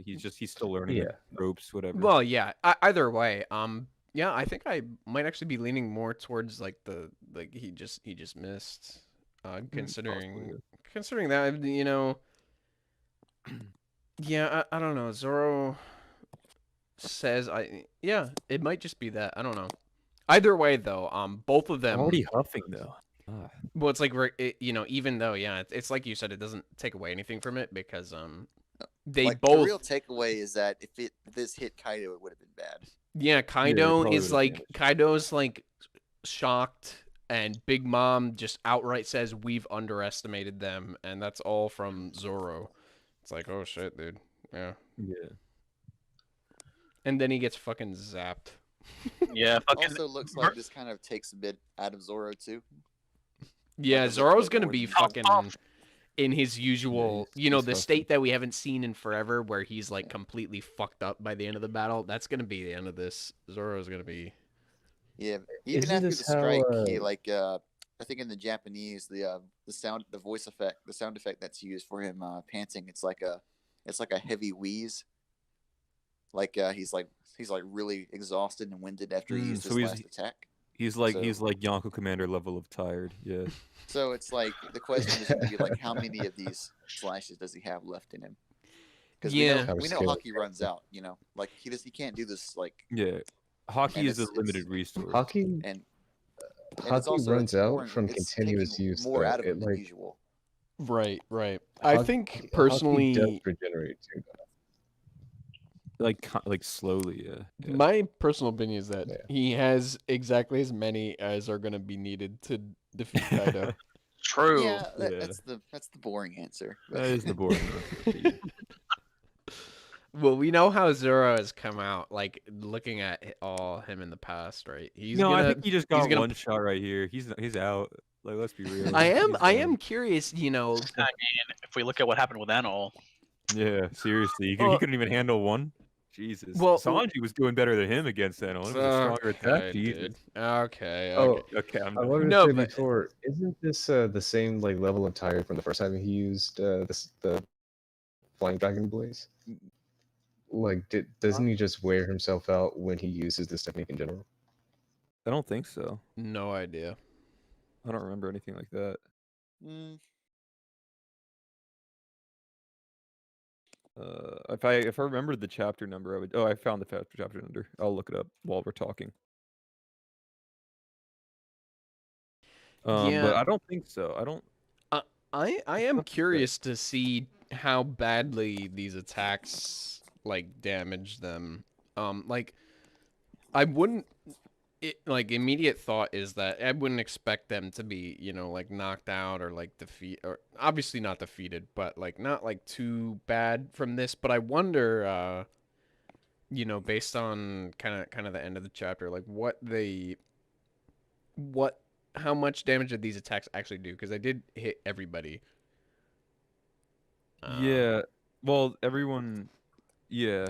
He's still learning the Yeah. ropes, whatever. Well, yeah. Either way, yeah, I think I might actually be leaning more towards like he just missed. Considering possibly, considering that, you know, yeah, I don't know. Zoro says yeah, it might just be that. I don't know. Either way, though, both of them. already huffing though. Ah. Well, it's like you know, even though, yeah, it's like you said, it doesn't take away anything from it because they Like both. the real takeaway is that if this hit Kaido, it would have been bad. Yeah, Kaido probably is would've like damaged. Kaido's like shocked, and Big Mom just outright says we've underestimated them, and that's all from Zoro. It's like, oh shit, dude. Yeah. Yeah. And then he gets fucking zapped. Yeah, fucking. Also, looks like this kind of takes a bit out of Zoro too. Yeah, Like a Zoro's little bit gonna more be than- fucking Off. in his usual, he's- you know, he's the fucking- state that we haven't seen in forever, where he's like completely fucked up by the end of the battle. That's gonna be the end of this. Zoro's gonna be. Yeah, even Isn't after the this how, strike, he like I think in the Japanese, the voice effect, the sound effect that's used for him panting, it's like a heavy wheeze. Like he's like really exhausted and winded after he used so his he's- last attack. He's like So- Yonko Commander level of tired. Yeah. So it's like the question is going to be like, how many of these slashes does he have left in him? Because Yeah. we know Hockey runs out. You know, like he can't do this like Yeah. Hockey And is a it's- limited resource. Hockey and it's Hockey also runs out more- from it's continuous taking use. more though. out of It, him than like, usual. Right. I Hockey- think Hockey personally, does regenerate too. Like slowly, yeah. Yeah. my personal opinion is that Yeah. he has exactly as many as are gonna be needed to defeat Kaido. True. Yeah, Yeah. that's the boring answer. That is the boring one. Well, we know how Zoro has come out, like looking at all him in the past, right? He's No, gonna. I think he just got gonna- one shot right here. He's out. Like, let's be real. I He's am done. curious, you know. I mean, if we look at what happened with Enel, Yeah, seriously. He Well- couldn't even handle one. Jesus. Well- Sanji was doing better than him against Enel. It was a stronger attack. Okay, Jesus. dude. Okay. Oh, Okay, I'm I done. wanted to No, say but- before, isn't this the same like level of tired from the first time he used the Flying Dragon Blaze? Like, doesn't he just wear himself out when he uses this technique in general? I don't think so. No idea. I don't remember anything like that. Mm, If I remembered the chapter number, I would. Oh, I found the chapter number. I'll look it up while we're talking. But Yeah. I don't think so. I don't. I am curious to see how badly these attacks like damage them. Like I wouldn't. Like immediate thought is that I wouldn't expect them to be, you know, like knocked out or like or obviously not defeated, but like not like too bad from this. But I wonder, you know, based on kind of the end of the chapter, like how much damage did these attacks actually do? Because I did hit everybody. Yeah. Well, everyone. Yeah.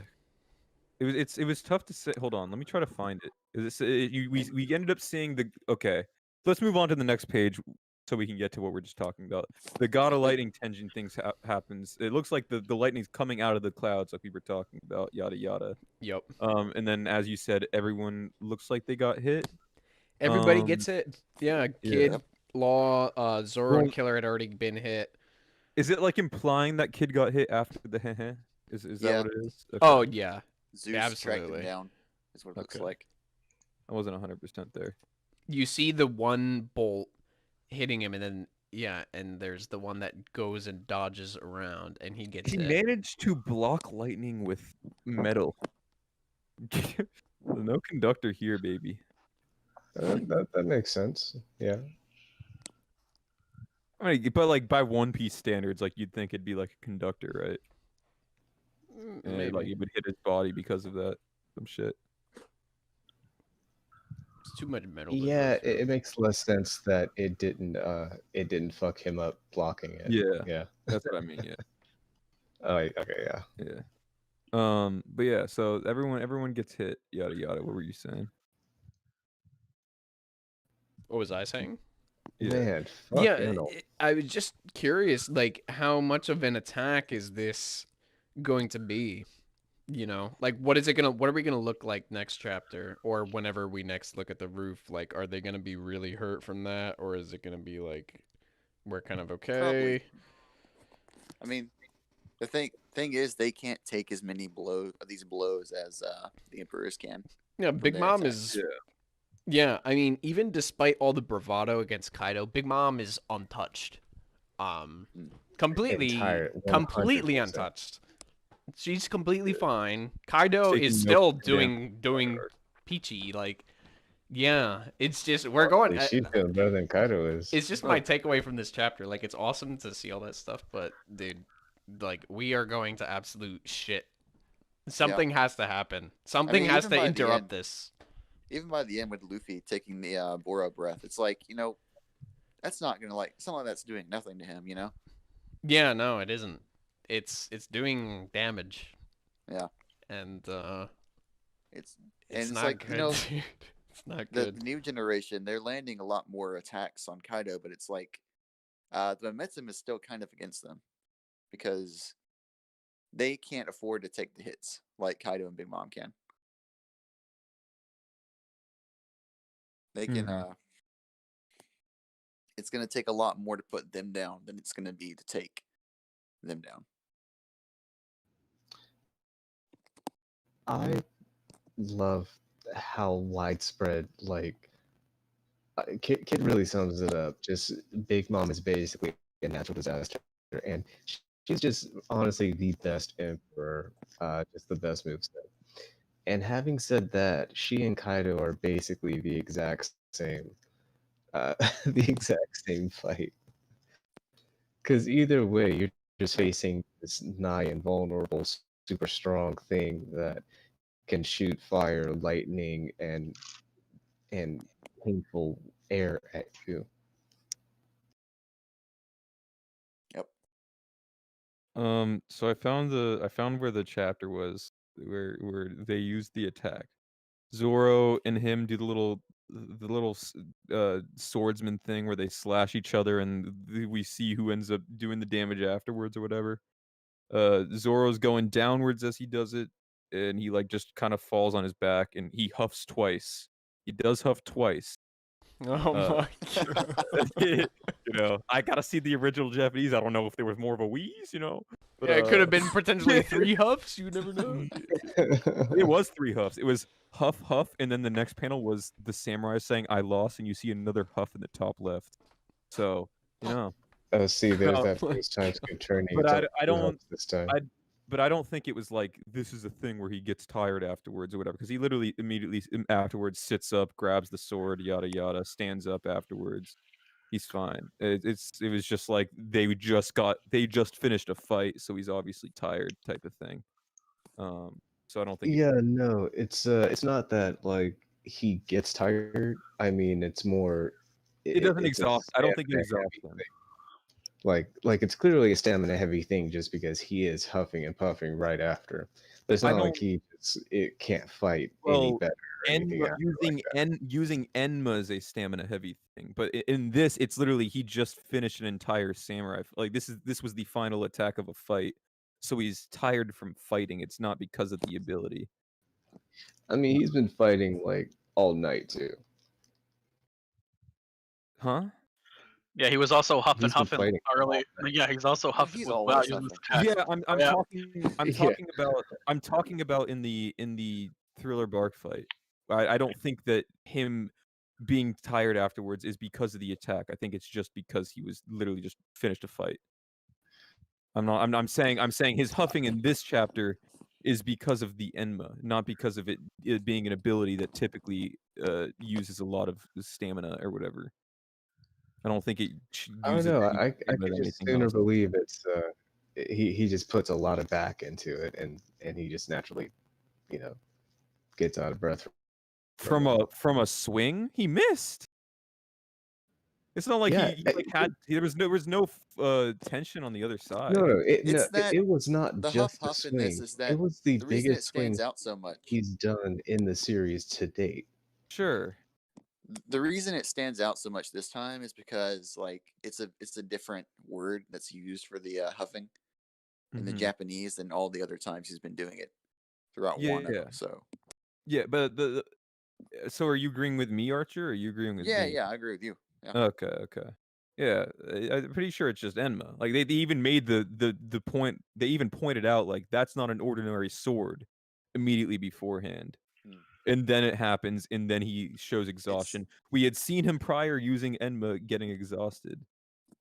It was tough to say. Hold on. Let me try to find it. We ended up seeing the. Okay. Let's move on to the next page so we can get to what we're just talking about. The God of Lightning Tenjin things happens. It looks like the lightning's coming out of the clouds, like we were talking about. Yada yada. Yep. And then as you said, everyone looks like they got hit. Everybody gets it. Yeah, Kid, yeah. Law, Zoro, and Well- Killer had already been hit. Is it like implying that Kid got hit after the heh? Is that Yeah. what it is? Okay. Oh yeah. Zeus tracked him Absolutely. down. Is what it looks Okay. like. I wasn't 100% there. You see the one bolt hitting him, and then and there's the one that goes and dodges around, and he gets He hit. managed to block lightning with metal. No conductor here, baby. That makes sense. Yeah. I mean, but like by One Piece standards, like you'd think it'd be like a conductor, right? And Maybe. like it would hit his body because of that. Some shit. It's too much metal. Yeah, it makes less sense that it didn't fuck him up blocking it. Yeah, Yeah. that's what I mean. Yeah, Oh, okay, yeah. yeah. But yeah, so everyone gets hit. Yada yada. What were you saying? What was I saying? Yeah. Man, fuck Yeah, Arnold. I was just curious, like how much of an attack is this going to be? You know, like what is it gonna? What are we gonna look like next chapter, or whenever we next look at the roof? Like, are they gonna be really hurt from that, or is it gonna be like we're kind of Probably. okay? I mean, the thing is, they can't take as many these blows as the Emperors can Yeah, from Big their Mom attacks. is. Yeah, I mean, even despite all the bravado against Kaido, Big Mom is untouched. Um, Mm. completely, Entire 100%. completely untouched. She's completely fine. Kaido is Taking no still damage. doing peachy. Like, yeah, it's just we're going. She's feeling better than Kaido is. It's just my takeaway from this chapter. Like, it's awesome to see all that stuff, but dude, like, we are going to absolute shit. Something has to happen. Something has even to by the interrupt end- this. Even by the end with Luffy taking the Boro breath, it's like, that's not gonna something like that's doing nothing to him. Yeah, no, it isn't. It's doing damage, Yeah, and it's it's it's not like good. Dude. It's not the good. new generation, they're landing a lot more attacks on Kaido, but it's like the momentum is still kind of against them because they can't afford to take the hits like Kaido and Big Mom can. They can. Mhm. It's going to take a lot more to put them down than it's going to be to take them down. I love how widespread, Kid really sums it up. Just Big Mom is basically a natural disaster, and she's just honestly the best emperor, just the best moveset. And having said that, she and Kaido are basically the exact same, the exact same fight. Because either way, you're just facing this nigh invulnerable, super strong thing that can shoot fire, lightning, and painful air at you. Yep. So I found where the chapter was where they used the attack. Zoro and him do the little swordsman thing where they slash each other and we see who ends up doing the damage afterwards or whatever. Zoro's going downwards as he does it, and he like just kind of falls on his back and he huffs twice. He does huff twice. Oh Uh, my god. I gotta see the original Japanese. I don't know if there was more of a wheeze, but Yeah, it could have been potentially 3 huffs. You never know. it was 3 huffs. It was huff, huff, and then the next panel was the samurai saying "I lost," and you see another huff in the top left. So, Oh, see, there's Oh that my first time skip turning. but It's I, only I two don't, helps this time. but I don't think it was like this is a thing where he gets tired afterwards or whatever. Because he literally immediately afterwards sits up, grabs the sword, yada yada, stands up afterwards. He's fine. It was just like they just finished a fight, so he's obviously tired, type of thing. So I don't think Yeah, no, it's not that like he gets tired. I mean, it's more it doesn't it's a exhaust. I don't think it stamina exhausts heavy him. thing. Like it's clearly a stamina heavy thing just because he is huffing and puffing right after. But it's I not like don't. it can't fight any Well, better or anything after like that. using Enma is a stamina heavy thing, but in this, it's literally he just finished an entire samurai. Like this was the final attack of a fight, so he's tired from fighting. It's not because of the ability, I mean, he's been fighting like all night too. huh? Yeah, he was also huffing He's been huffing fighting early. Yeah, he's also huffing he's without always using his huffing. attack. Yeah, I'm Yeah. I'm Yeah. talking about in the Thriller Bark fight. I don't think that him being tired afterwards is because of the attack. I think it's just because he was literally just finished a fight. I'm saying his huffing in this chapter is because of the Enma, not because of it being an ability that typically uses a lot of stamina or whatever. I don't think it I don't uses know. any I stamina could than just anything sooner else. believe it's he just puts a lot of back into it and he just naturally, you know, gets out of breath from it. From a swing, he missed. It's not like Yeah, he like had there was no tension on the other side. no, It's that it was not the just huff a huff in this swing. is It that was the the reason it biggest swing stands out so much. he's done in the series to date. Sure. The reason it stands out so much this time is because it's a different word that's used for the huffing. in the Mhm. Japanese than all the other times he's been doing it throughout Yeah, Wano. yeah. So Yeah, but so are you agreeing with me, Archer, or are you agreeing with yeah, me? yeah, I agree with you. Yeah, Okay, okay. Yeah, I'm pretty sure it's just Enma. Like they even made the point. They even pointed out like that's not an ordinary sword immediately beforehand, Hmm. and then it happens, and then he shows exhaustion. We had seen him prior using Enma getting exhausted.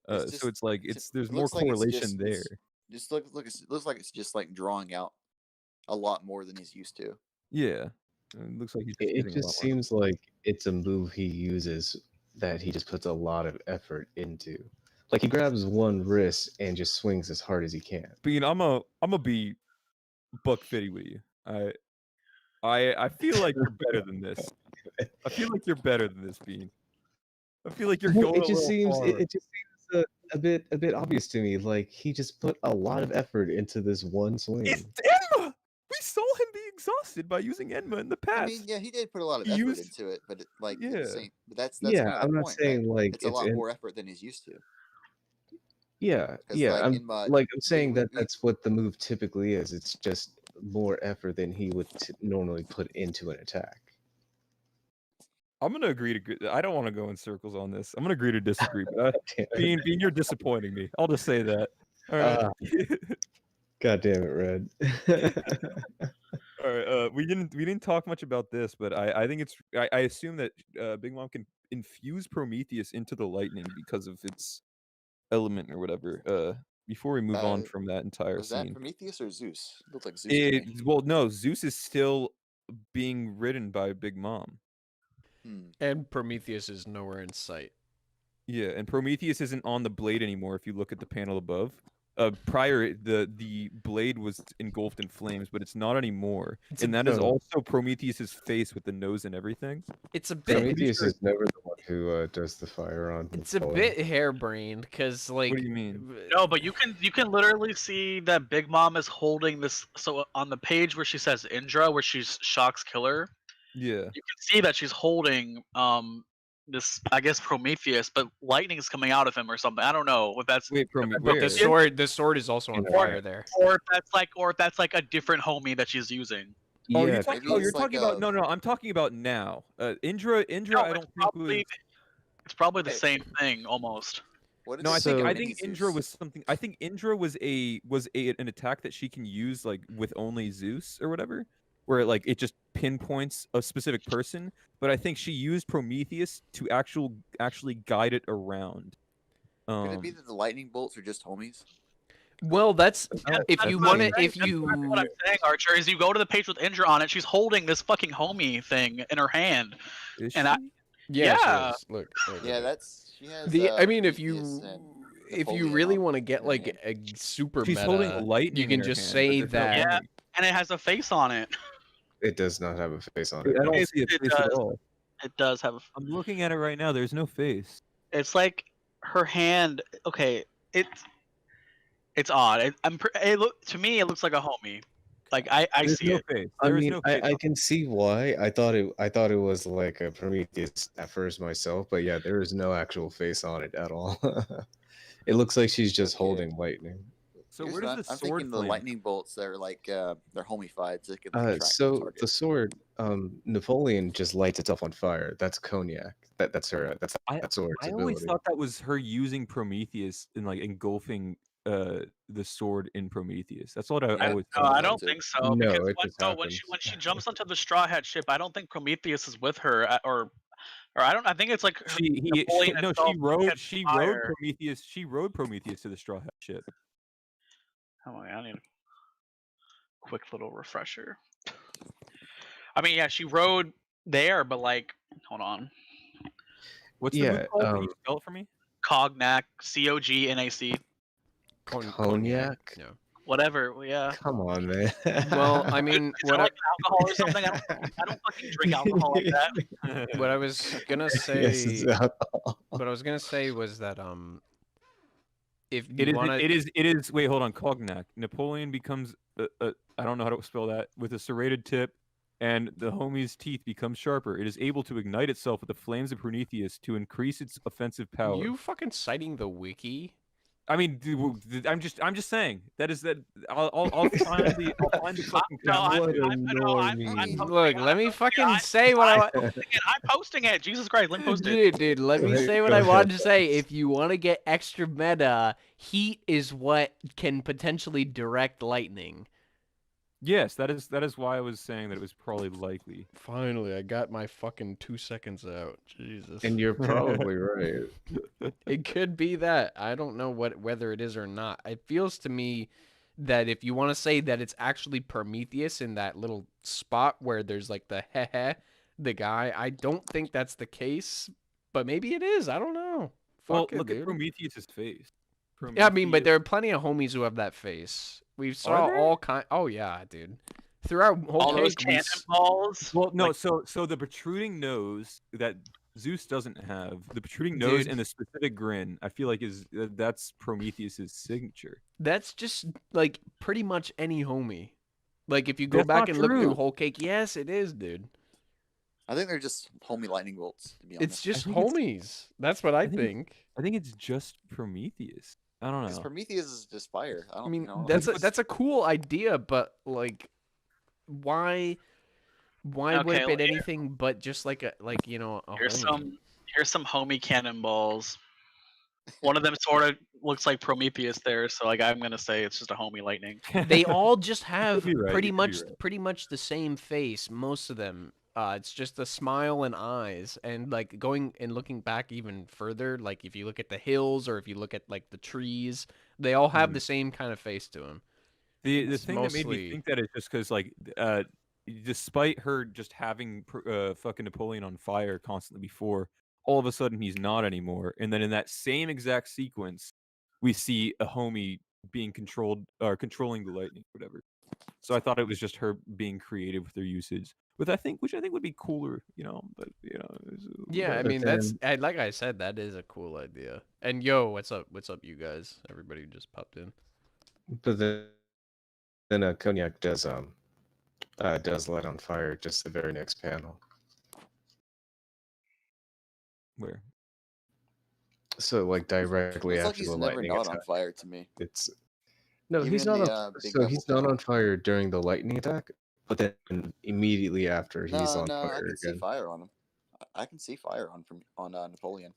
it's So just it's like there's it more looks like it's correlation there. just it looks like it's just like drawing out a lot more than he's used to. Yeah, it looks like he's just It using a just lot more. seems like it's a move he uses that he just puts a lot of effort into. Like he grabs one wrist and just swings as hard as he can. Bean, I'm a be buck fitty with you. I feel like you're better than this. I feel like you're better than this, Bean. I feel like you're going It a just little seems far. it just seems a bit obvious to me. Like he just put a lot of effort into this one swing. It's Enma. We saw him be exhausted by using Enma in the past. I mean, yeah, he did put a lot of He effort used- into it, but at the Yeah. same, but that's Yeah, kind of I'm the not point. saying That like it's a it's lot more effort than he's used to. Yeah, 'Cause, yeah. like, I'm in my- like I'm saying we- that that's what the move typically is. It's just more effort than he would normally put into an attack. I'm gonna agree to. I don't want to go in circles on this. I'm gonna agree to disagree. But Bean, you're disappointing me. I'll just say that. All right. God damn it, Red. All right. We didn't talk much about this, but I think it's. I assume that Big Mom can infuse Prometheus into the lightning because of its element or whatever. Before we move on from that entire Was that scene, Prometheus or Zeus? It looked like Zeus to me. well, no, Zeus is still being ridden by Big Mom. And Prometheus is nowhere in sight. Yeah, and Prometheus isn't on the blade anymore. If you look at the panel above, prior the blade was engulfed in flames, but it's not anymore. And that is also Prometheus's face with the nose and everything. It's a bit. Prometheus is never the one who does the fire on. It's a bit harebrained because, like. What do you mean? No, but you can literally see that Big Mom is holding this. So on the page where she says Indra, where she's Shock's killer, Yeah, you can see that she's holding this, I guess, Prometheus, but lightning is coming out of him or something. I don't know if that's wait, But where? the sword is also on Or- fire there. or if that's like a different homie that she's using. Oh, Yeah, you're talking, maybe you're it's like talking about no. I'm talking about now. Indra, No, I don't think was. It's probably the Hey. same thing almost. What did No, they I say think about Indra Zeus? was something. I think Indra was an attack that she can use like with only Zeus or whatever, where like it just pinpoints a specific person. But I think she used Prometheus to actually guide it around. Could it be that the lightning bolts are just homies? Well, that's if That's you what want I'm to. saying. If That's you. what I'm saying, Archer, is you go to the page with Indra on it. She's holding this fucking homie thing in her hand. Is And I- she? Yeah. Yeah. She is. Look. Yeah, she has. I mean, if Prometheus you. and If you Napoleon really on want to get her like hand. a super She's meta, holding lightning. you in can her just hand, say but there's no that. Yeah. lightning. And it has a face on it. It does not have a face on I it. don't It- see a it face at does. all. It does have. I'm looking at it right now. There's no face. It's like her hand. Okay, it's odd. To me, it looks like a homie. Like I There's see no it. face. I There is mean, no face. I can see why. I thought it was like a Prometheus at first myself, but yeah, there is no actual face on it at all. It looks like she's just Okay. holding lightning. So Here's where what does the I'm sword thinking the flame? lightning bolts are like they're homified, so they can like, attract the So target. the sword, Napoleon just lights itself on fire. That's cognac. That's her. That's that sword's I always ability. thought that was her using Prometheus and like engulfing the sword in Prometheus. That's what I Yeah. always No, thought. I it don't was. think so. No, because it just when happens. she jumps onto the Straw Hat ship, I don't think Prometheus is with her, or I don't. I think it's like her, Napoleon itself catches She fire. rode Prometheus. She rode Prometheus to the Straw Hat ship. Oh my, I need a quick little refresher. I mean, yeah, she rode there, but like, hold on, What's the Yeah, move called? Can you spell it for me? Cognac, Cognac, Cognac? No. whatever. Yeah. Come on, man. Well, I mean, Is what that I, like alcohol or something? I don't fucking drink alcohol like that. what I was gonna say. Yes, it's alcohol. What I was gonna say was that if It you is. want It is. Wait, hold on. Cognac. Napoleon becomes. I don't know how to spell that. With a serrated tip, and the homie's teeth become sharper. It is able to ignite itself with the flames of Prometheus to increase its offensive power. you fucking citing the wiki. I mean, I'm just saying that is that I'll find the fucking No, caption. Look, let me fucking say what I want. I'm posting it. Jesus Christ, let me post it. Dude, let me Go say what ahead. I wanted to say. If you want to get extra meta, heat is what can potentially direct lightning. Yes, that is why I was saying that it was probably likely. Finally, I got my fucking 2 seconds out. Jesus. And you're probably right. It could be that. I don't know whether it is or not. It feels to me that if you want to say that it's actually Prometheus in that little spot where there's like the the guy, I don't think that's the case, but maybe it is. I don't know. Well, Fuck it, look at dude. Prometheus's face. Yeah, I mean, but Prometheus- there are plenty of homies who have that face. We saw there? all kind. Oh yeah, dude. Throughout whole All those cake, we cannonballs. Well, no, Like, so the protruding nose that Zeus doesn't have, the protruding nose Dude. and the specific grin, I feel like that's Prometheus's signature. that's just like pretty much any homie. Like if you go That's back not and look through true. whole cake, yes, it is, dude. I think they're just homie lightning bolts. To be honest, It's just think it's- homies. That's what I think it's- think. I think it's just Prometheus. I don't because know. Prometheus is just fire. I I don't. mean, I don't know. that's a cool idea, but like, why would Okay, it be well, anything but just like a here's homie? some homie cannonballs. One of them sort of looks like Prometheus there, so like I'm gonna say it's just a homie lightning. They all just have be right, pretty you could be much right. pretty much the same face. Most of them. It's just a smile and eyes, and like going and looking back even further, like if you look at the hills or if you look at like the trees, they all have Mhm. the same kind of face to them. The It's thing that made mostly- me think that is just because like despite her just having fucking Napoleon on fire constantly before, all of a sudden he's not anymore, and then in that same exact sequence, we see a homie being controlled or controlling the lightning, whatever. So I thought it was just her being creative with her usage, which I think would be cooler, but Yeah, I But mean like I said, that is a cool idea. And yo, what's up? What's up, you guys? Everybody who just popped in. But then Cognac does light on fire just the very next panel. where So like directly It's like after he's the never lightning not attack, on fire to me. it's no, Even he's in not the, on. Big So he's Bubble not on panel. fire during the lightning attack, but then immediately after he's No, on no, I fire can see again fire on him. I can see fire on Napoleon.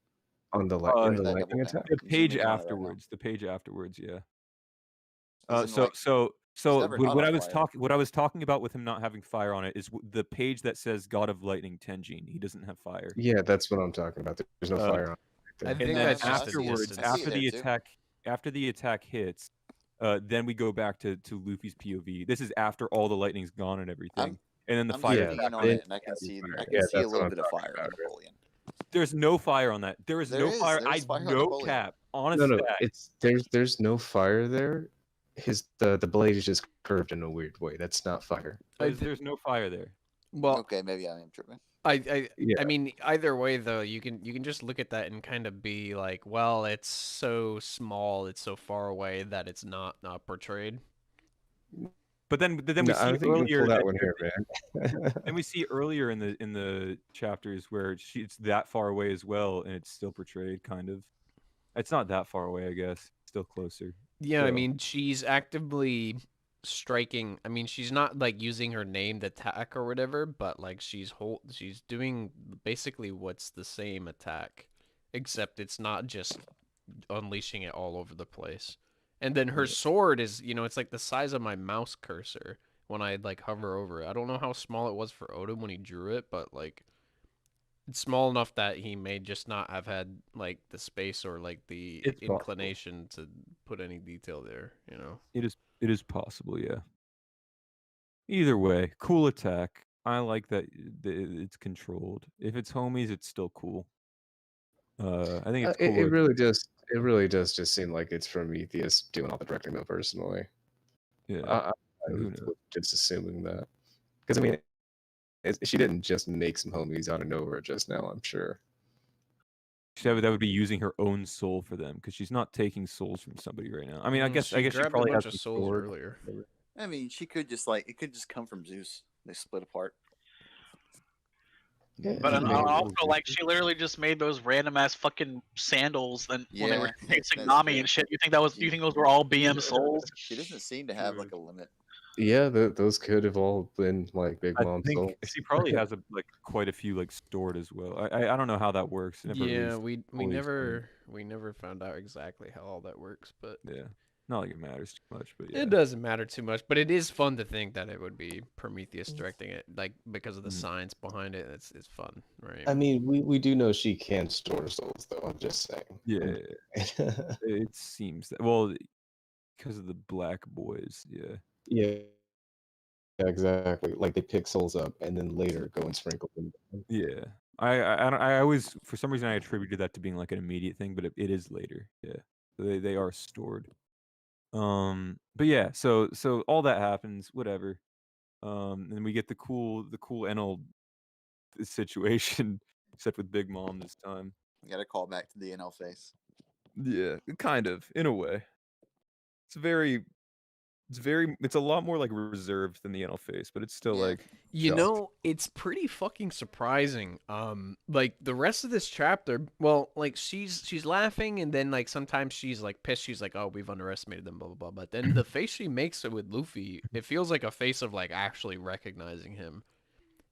on the Uh, in the that lightning double attack. the I'm page zooming in on it right now. afterwards. The page afterwards, yeah. He's in, like- So never what not I on was fire. what I was talking about with him not having fire on it is the page that says God of Lightning Tenjin. He doesn't have fire. Yeah, that's what I'm talking about. There's no fire on. It I right there. think And then that's just a afterwards, distance. after there the too. attack hits, then we go back to Luffy's POV. This is after all the lightning's gone and everything, and then the I'm fire. zooming in on Yeah, it, and I can see fire. I can Yeah, see a that's what little I'm bit of talking fire on about. Napoleon. There's no fire on that. There is There no is. fire. There's fire on no Napoleon. cap. Honest No, fact. it's there's no fire there. The blade is just curved in a weird way. That's not fire. There's no fire there. Well, Okay, maybe I am tripping. I Yeah. mean, either way though, you can just look at that and kind of be like, well, it's so small, it's so far away that it's not portrayed. But then we No, I see think you can earlier pull that that one here, man. and we see earlier in the chapters where it's that far away as well, and it's still portrayed kind of. It's not that far away, I guess. Still closer. Yeah, I So- mean, she's actively striking. I mean, she's not like using her name to attack or whatever, but like she's doing basically what's the same attack, except it's not just unleashing it all over the place. And then her sword is, it's like the size of my mouse cursor when I like hover over it. I don't know how small it was for Odin when he drew it, but like it's small enough that he may just not have had like the space or like the It's possible. inclination to put any detail there, It is possible, yeah. Either way, cool attack. I like that it's controlled. If it's homies, it's still cool. I think it's It cooler. really does just seem like it's Prometheus doing all the directing though. Personally, Yeah. I Who was knows? just assuming that because I mean, she didn't just make some homies out of nowhere just now. I'm sure. That would be using her own soul for them because she's not taking souls from somebody right now. I mean, I guess she grabbed probably a bunch has of some souls sword. earlier. I mean, she could just it could just come from Zeus. They split apart. Yeah, But I mean, also, like, she literally just made those random ass fucking sandals, and when they were Yeah, chasing that's Nami true. and shit, you think those were all BM souls? She doesn't seem to have like a limit. yeah, those could have all been like Big I Mom think souls. she probably has like quite a few like stored as well. I don't know how that works. It never really Yeah, we fully explained. never found out exactly how all that works, but Yeah, not like it matters too much, but yeah. it doesn't matter too much. But it is fun to think that it would be Prometheus directing it, like because of the Mhm. science behind it. It's fun, right? I mean, we do know she can store souls, though. I'm just saying. Yeah, it seems that well because of the black boys. Yeah, Yeah, exactly. Like they pick souls up and then later go and sprinkle them. yeah. I always for some reason I attributed that to being like an immediate thing, but it is later. Yeah, they are stored. But yeah, so all that happens, whatever. And we get the cool Enel situation, except with Big Mom this time. You got to call back to the NL face. Yeah, kind of in a way. It's a lot more like reserved than the Enel face, but it's still Yeah. like You shocked. know, it's pretty fucking surprising. Like the rest of this chapter, well, like she's laughing, and then like sometimes she's like pissed. She's like, "Oh, we've underestimated them," blah blah blah. But then the face she makes with Luffy, it feels like a face of like actually recognizing him.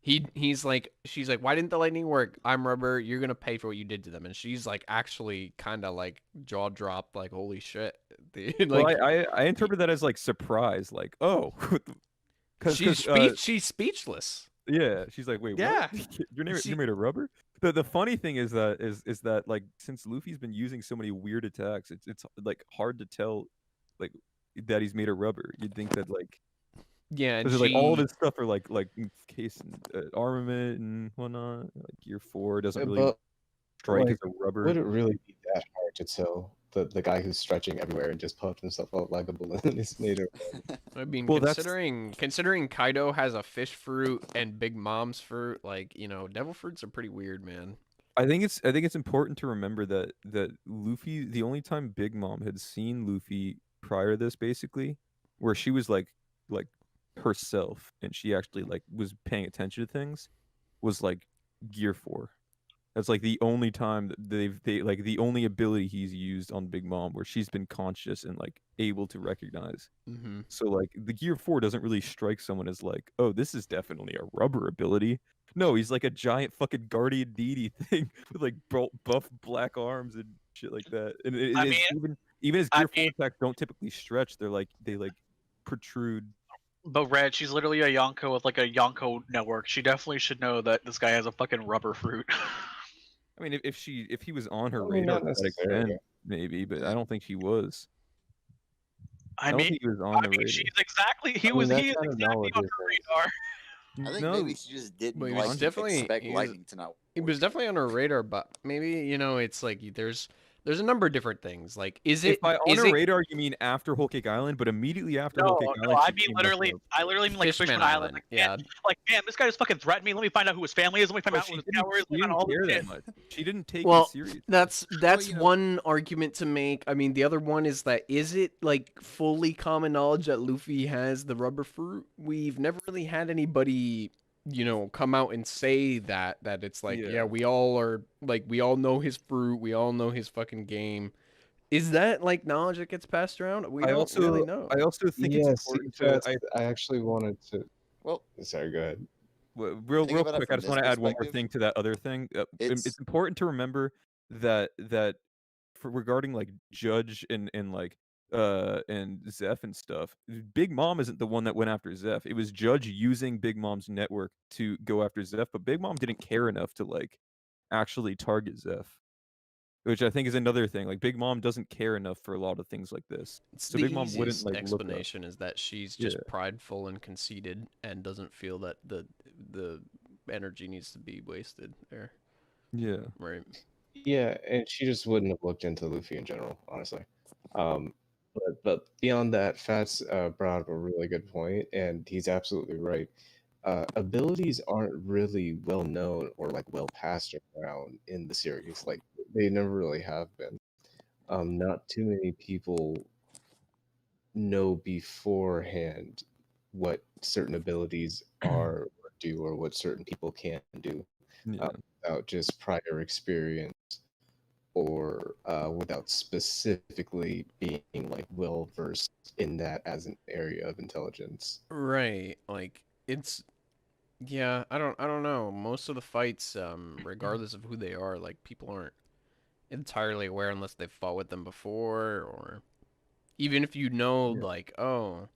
He's like, she's like, "Why didn't the lightning work? I'm Rubber. You're gonna pay for what you did to them." And she's like, actually, kind of like jaw dropped, like, "Holy shit!" Well, Like I interpret that as like surprise, like oh, because she's speechless. yeah, she's like, wait, Yeah. what? You're She- made of rubber. The funny thing is that like since Luffy's been using so many weird attacks, it's like hard to tell like that he's made of rubber. You'd think that like Yeah, and because like all of she his stuff are like case and armament and whatnot. Like Gear 4 doesn't really But strike like, as a rubber. would it really be that hard to tell the guy who's stretching everywhere and just puffed himself out like a balloon is made of? I mean, Well, that's- considering Kaido has a fish fruit and Big Mom's fruit, like, you know, devil fruits are pretty weird, man. I think it's important to remember that Luffy, the only time Big Mom had seen Luffy prior to this, basically, where she was like herself and she actually like was paying attention to things, was like Gear 4. That's like the only time that they like the only ability he's used on Big Mom where she's been conscious and like able to recognize. Mm-hmm. So like the Gear 4 doesn't really strike someone as like, oh, this is definitely a rubber ability. No, he's like a giant fucking guardian deity thing with like buff black arms and shit like that. And I mean- even his I Gear 4 mean- attacks don't typically stretch. They like protrude. But Red, she's literally a Yonko with like a Yonko network. She definitely should know that this guy has a fucking rubber fruit. I mean, if he was on her I mean, radar not to that necessarily. extent, maybe, but I don't think she was. I don't mean, think he was on the radar. she's exactly. He I mean, was. that He is kind of exactly knowledge on is her nice. radar. I think No, maybe she just didn't But he was like definitely- expect he was- lightning to not. It was definitely on her radar, but maybe, you know, it's like there's a number of different things. Like, is it If by on is her it radar you mean after Whole Cake Island, but immediately after No, Whole Cake no, Island, I she mean became much literally. more- I literally mean like Fishman Island. Like, Yeah. man, like, man, this guy just fucking threatened me. Let me find out who his family is. Let me find But out she what his didn't, power is. she Let me find didn't out all care this that shit. much. She didn't take Well, it seriously. that's you know- one argument to make. I mean, the other one is that is it like fully common knowledge that Luffy has the rubber fruit? We've never really had anybody, you know, come out and say that it's like, Yeah. yeah, we all are like we all know his fruit, we all know his fucking game. Is that like knowledge that gets passed around? We don't really know. I also think Yes, it's important to. I actually wanted to. Well, Sorry, go ahead. Real Think about it quick, I from just this want to add one more perspective. thing to that other thing. It's It's- important to remember that for regarding like Judge and like and Zeph and stuff, Big Mom isn't the one that went after Zeph. It was Judge using Big Mom's network to go after Zeph, but Big Mom didn't care enough to like actually target Zeph. Which I think is another thing. Like Big Mom doesn't care enough for a lot of things like this. It's So the Big Mom wouldn't easiest like look up. explanation is that she's just Yeah. prideful and conceited and doesn't feel that the energy needs to be wasted there. Yeah. Right. Yeah, and she just wouldn't have looked into Luffy in general, honestly. But beyond that, Fats brought up a really good point, and he's absolutely right. Abilities aren't really well known or like well passed around in the series. Like they never really have been. Not too many people know beforehand what certain abilities are or do, or what certain people can do. Yeah. without just prior experience or without specifically being like well versed in that as an area of intelligence. Right. Like it's yeah, I don't know. Most of the fights, regardless of who they are, like people aren't entirely aware unless they've fought with them before, or even if you know Yeah. like, oh,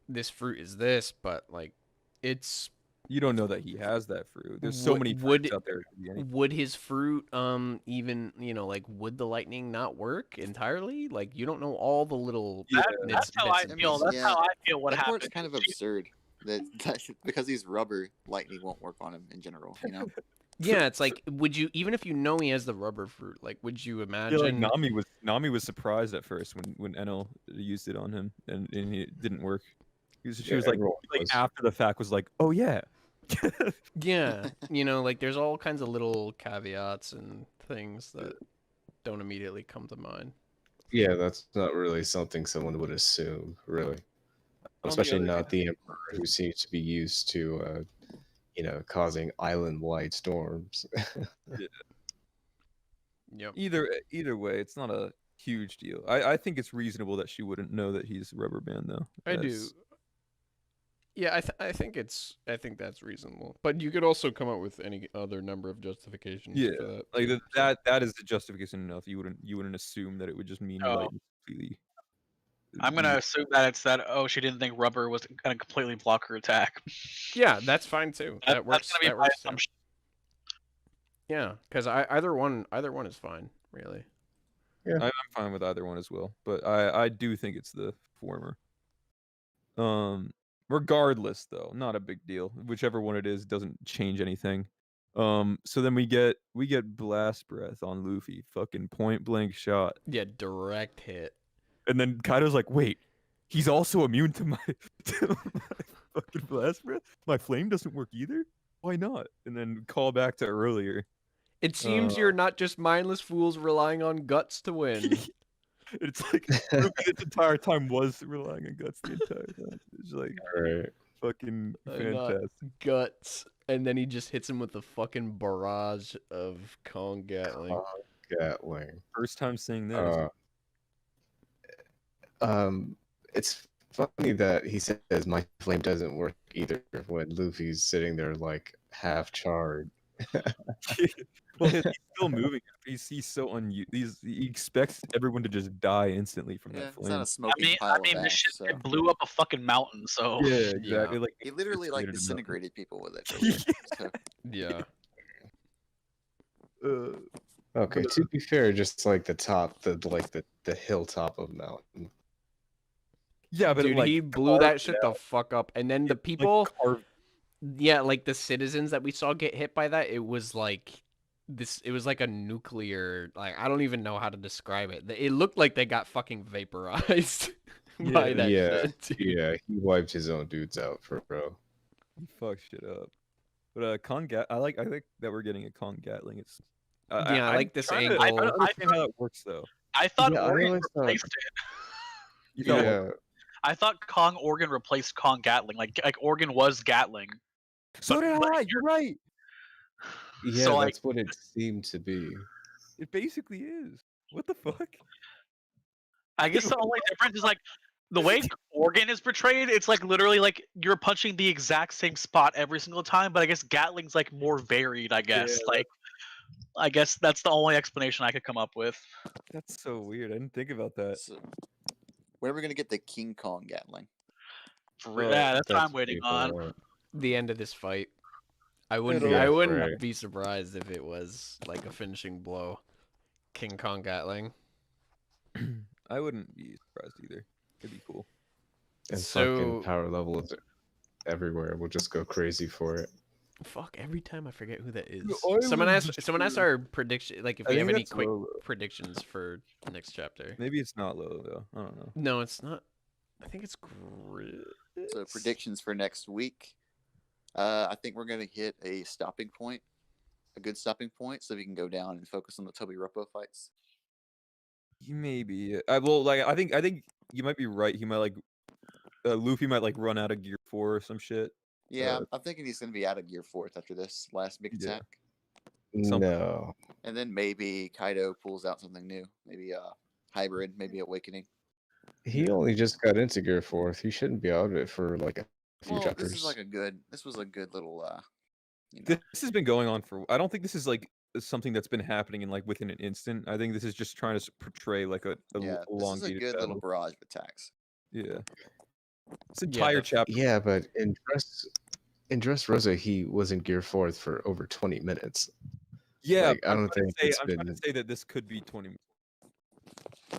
this fruit is this, but like it's You don't know that he has that fruit. There's so many fruits out there. It could be anything. would his fruit even, like would the lightning not work entirely? Like you don't know all the little Yeah. That's how I bits and feel. pieces. That's Yeah, how I feel. What That part's happened? kind of absurd. That because he's rubber, lightning won't work on him in general. You know. Yeah, it's like would you even if you know he has the rubber fruit, like would you I feel imagine like Nami was surprised at first when Enel used it on him and it didn't work. She was like everyone was. after the fact was like, oh yeah. Yeah, like there's all kinds of little caveats and things that don't immediately come to mind. Yeah, that's not really something someone would assume, really. On the Especially other not the Emperor, who seems to be used to, causing island-wide storms. Yep. Either way, it's not a huge deal. I think it's reasonable that she wouldn't know that he's Rubber Band though. I do. That's- Yeah, I think that's reasonable. But you could also come up with any other number of justifications Yeah, for that. like that is the justification enough. You wouldn't assume that it would just mean No. lightning completely. I'm gonna assume that it's that. Oh, she didn't think rubber was gonna completely block her attack. Yeah, that's fine too. That works. That's gonna be That my works too. assumption. Yeah, because either one is fine, really. I'm fine with either one as well, but I do think it's the former. Regardless though, not a big deal. Whichever one it is doesn't change anything. So then we get blast breath on Luffy, fucking point blank shot, Yeah, direct hit. and then Kaido's like, wait, he's also immune to my, to my fucking blast breath. My flame doesn't work either. Why not? And then call back to earlier. It seems you're not just mindless fools relying on guts to win. It's like Luffy this entire time was relying on guts the entire time. It's like Right. fucking Not fantastic. guts, and then he just hits him with a fucking barrage of Kong Gatling. Gatling. First time saying that. It's funny that he says my flame doesn't work either when Luffy's sitting there like half charred. Well, he's still moving. He's so he expects everyone to just die instantly from Yeah, that it's not flame. a smoking pile of this ash. shit So. it blew up a fucking mountain. So Yeah, exactly. Yeah. Like He literally like incinerated nothing. disintegrated people with it. earlier, so. Yeah. Okay, to be fair, just like the hilltop of mountain. Yeah, but Dude, like, he blew that shit the fuck up, and then the like, people, carved- yeah, like the citizens that we saw get hit by that, it was like this. It was like a nuclear. Like I don't even know how to describe it. It looked like they got fucking vaporized by that Yeah, shit. Dude. yeah, he wiped his own dudes out for real. he fucked shit up. But I think that we're getting a Kong Gatling. It's Yeah, I I'm like this trying to- angle. I don't understand how that works though. I thought Yeah, I Organ always thought- replaced it. You thought, Yeah, I thought Kong Organ replaced Kong Gatling. Like Organ was Gatling. so did but I. You're right. yeah, So, like- that's what it seemed to be. It basically is. What the fuck? I guess the only difference is like the way Organ is portrayed. It's like literally like you're punching the exact same spot every single time. But I guess Gatling's like more varied. I guess Yeah, like I guess that's the only explanation I could come up with. That's so weird. I didn't think about that. So, when are we gonna get the King Kong Gatling? Yeah, that's what I'm waiting people on. want. The end of this fight. I wouldn't. It'll- I wouldn't right. be surprised if it was like a finishing blow. King Kong Gatling. I wouldn't be surprised either. It'd be cool. And So- fucking power levels everywhere. We'll just go crazy for it. Fuck! Every time I forget who that is. I Someone would asked. Someone asked destroy- our prediction. Like if I we have think any that's quick Lolo. predictions for next chapter. Maybe it's not low though. I don't know. No, it's not. I think it's Grit. So predictions for next week. I think we're gonna hit a stopping point, a good stopping point, so we can go down and focus on the Toby Roppo fights. Maybe. I think you might be right. He might like Luffy might like run out of gear 4 or some shit. Yeah, I'm thinking he's gonna be out of Gear 4 after this last big Yeah. attack. Something. No. And then maybe Kaido pulls out something new. Maybe hybrid, maybe awakening. He only just got into Gear 4. He shouldn't be out of it for like a few Well, chapters. this was a good little This has been going on for. I don't think this is like something that's been happening in like within an instant. I think this is just trying to portray like a yeah, this is a elongated good little battle. barrage of attacks. Yeah. This entire chapter. Yeah, but in Dressrosa, he was in Gear 4 for over 20 minutes. Yeah, Like, I don't think it's I'm trying been. to say that this could be 20 minutes.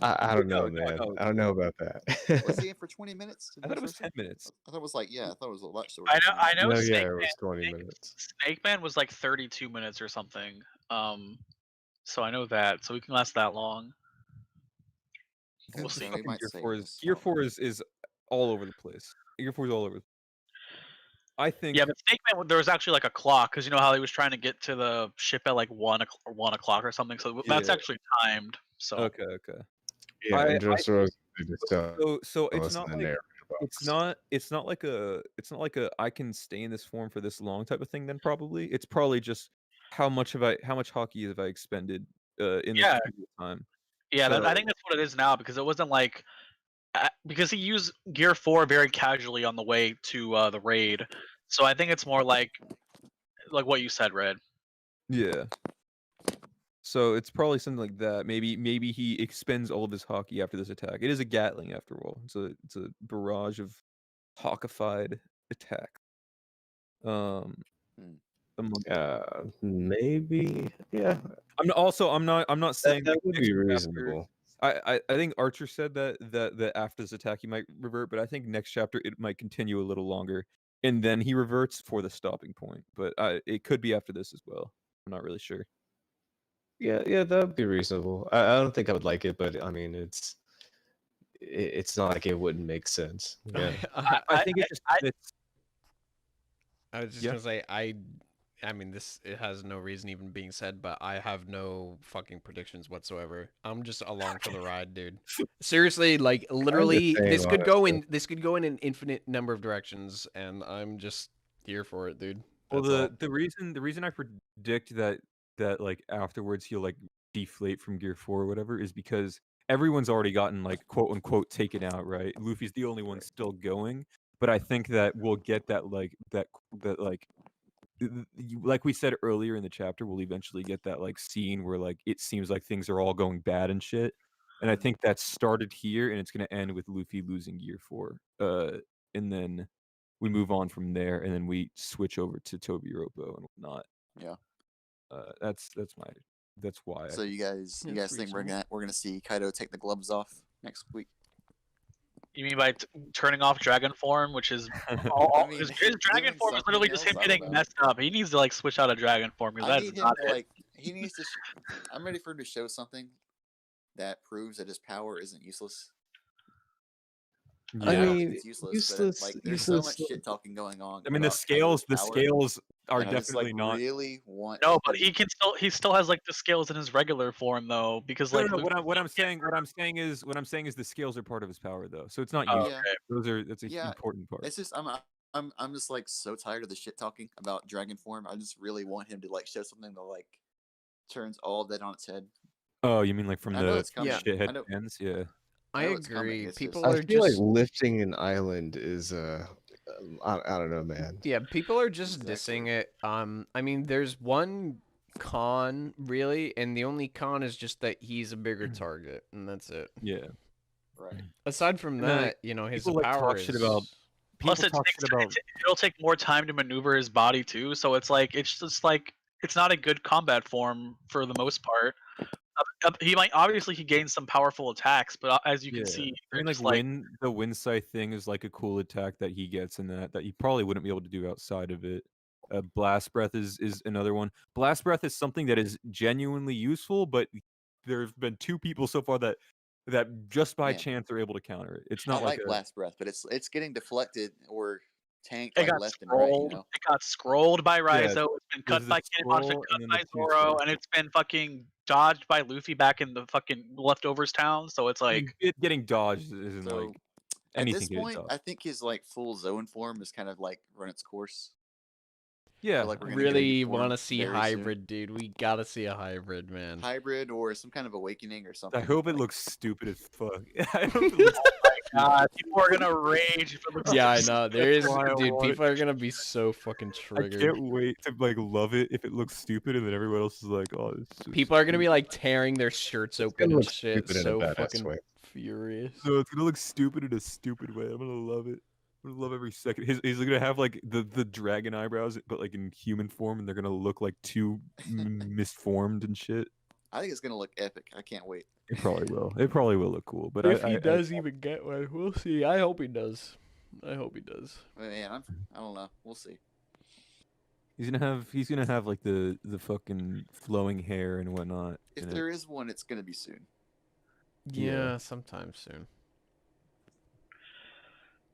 I don't know, No, man. no. I don't know about that. Was he in for 20 minutes? I thought it was 10 minutes. I thought it was I thought it was a lot shorter. I know No, Snake yeah, it Man, was 20 minutes. Snake Man was like 32 minutes or something. So I know that. So we can last that long. We'll So see. we might Gear save 4 is this. Gear 4 is all over the place. Gear 4 is all over. I think. Yeah, but Snake Man, there was actually like a clock because you know how he was trying to get to the ship at like 1 o'clock or something. So that's Yeah. actually timed. So Okay. Yeah, in Dressrosa, they just So it's listen not to like narrative it's not like a I can stay in this form for this long type of thing. Then probably it's probably just how much hockey have I expended in this Yeah. period of time. yeah, I So- think that's what it is now because it wasn't like because he used Gear 4 very casually on the way to the raid. So I think it's more like what you said, Red. Yeah. So it's probably something like that. Maybe he expends all of his hockey after this attack. It is a Gatling after all. It's a barrage of hawkified attack. Maybe, yeah. I'm not saying That like, would next be chapter- reasonable. I think Archer said that after this attack he might revert, but I think next chapter it might continue a little longer, and then he reverts for the stopping point. But it could be after this as well. I'm not really sure. Yeah, that would be reasonable. I don't think I would like it, but I mean, it's not like it wouldn't make sense. Yeah. I think it's just I was just Yeah. gonna say I mean it has no reason even being said, but I have no fucking predictions whatsoever. I'm just along for the ride, dude. Seriously, like literally same, this could go in an infinite number of directions, and I'm just here for it, dude. Well, That's all. the reason I predict that like afterwards he'll like deflate from Gear 4 or whatever is because everyone's already gotten like quote unquote taken out, right? Luffy's the only one still going, but I think that we'll get that like like we said earlier in the chapter, we'll eventually get that like scene where like it seems like things are all going bad and shit. And I think that started here and it's going to end with Luffy losing Gear 4. And then we move on from there and then we switch over to Toby Roppo and whatnot. Yeah. That's why. So you guys That's think reasonable. we're gonna see Kaido take the gloves off next week? You mean by turning off dragon form, which is I mean, his dragon doing form is literally something just him else, I getting don't know. messed up. He needs to like switch out of dragon form because I that's need him not to it. like. He needs to. I'm ready for him to show something that proves that his power isn't useless. I don't mean, think it's useless, useless. but like there's so useless. much shit talking going on. I mean, the about Kaido's scales are power, and I just, definitely like, not. really want. No, to but put- he still has like the scales in his regular form though, because No, like no, Luffy- what I'm saying is the scales are part of his power though. So it's not Oh, useless. yeah, That's a Yeah, important part. it's just I'm just like so tired of the shit talking about dragon form. I just really want him to like show something that like turns all of that on its head. Oh, you mean like from I know the it's coming. shithead I know- fans? Yeah. I know it's coming, agree. it's People just- are I feel just like lifting an island is I don't know, man. yeah, people are just Exactly. dissing it. I mean, there's one con really, and the only con is just that he's a bigger target, and that's it. Yeah. Right. Aside from And then, that, you know, his people, like, power talk is shit about- plus People it talk takes, shit about it'll take more time to maneuver his body too. So it's like it's just like it's not a good combat form for the most part. He might obviously he gains some powerful attacks, but as you can see, I mean, they're like just like the wind scythe thing is like a cool attack that he gets in that he probably wouldn't be able to do outside of it. Blast breath is another one. Blast breath is something that is genuinely useful, but there have been 2 people so far that just by Yeah. chance are able to counter it. It's I not like like a, blast breath, but it's getting deflected or tanked it like got left and right. You scrolled. know. It got scrolled by Raizo. It's been cut there's by the Kinemon. It's been scroll cut and then by the 2 Zoro, scrolls. and it's been fucking dodged by Luffy back in the fucking leftovers town. So it's I mean, like it getting dodged isn't So like at anything this getting point, dodged. I think his like full zone form is kind of like run its course. Yeah, like we're gonna get a Really new form want to see very soon. hybrid, dude. We gotta see a hybrid, man. Hybrid or some kind of awakening or something. I hope it like- looks stupid as fuck. I hope it looks God, people are gonna rage if it looks Yeah, I stupid. know. There is, why I dude. want it. People are gonna be so fucking I triggered. can't wait to like love it if it looks stupid, and then everyone else is like, "Oh, it's so People are gonna be stupid." like tearing their shirts It's open gonna and look shit. stupid in a So badass fucking way. furious. No, it's gonna look stupid in a stupid way. I'm gonna love it. I'm gonna love every second. He's gonna have like the dragon eyebrows, but like in human form, and they're gonna look like too misformed and shit. I think it's gonna look epic. I can't wait. It probably will. It probably will look cool. But If I he does even get one, we'll see. I hope he does. I hope he does. Man, I don't know. We'll see. he's gonna have like the fucking flowing hair and whatnot. If in it. there is one, it's gonna be soon. Yeah, sometime soon.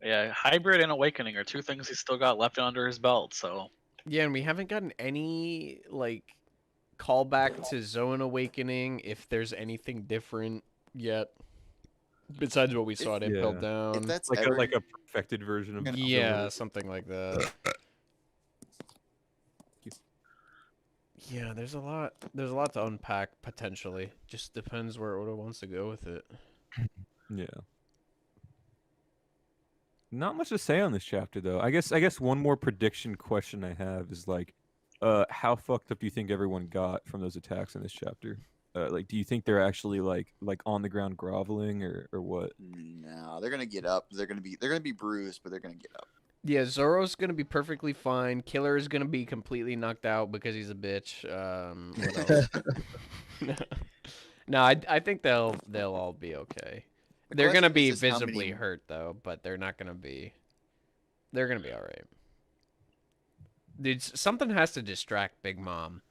Yeah, hybrid and awakening are two things he's still got left under his belt. So Yeah, and we haven't gotten any like callback to Zoan Awakening. If there's anything different yet, besides what we saw at Impel Yeah. Down. If that's like ever, a perfected version of Gonna- Yeah, something like that. Yeah, there's a lot to unpack potentially. Just depends where Oda wants to go with it. Yeah. Not much to say on this chapter though. I guess one more prediction question I have is like, how fucked up do you think everyone got from those attacks in this chapter? Like, do you think they're actually like on the ground groveling or what? no, they're gonna get up. They're gonna be bruised, but they're gonna get up. Yeah, Zoro's gonna be perfectly fine. Killer is gonna be completely knocked out because he's a bitch. What else? No, I think they'll all be okay. The They're gonna question be is how visibly many- hurt though, but they're not gonna be. They're gonna be all right. Dude, something has to distract Big Mom.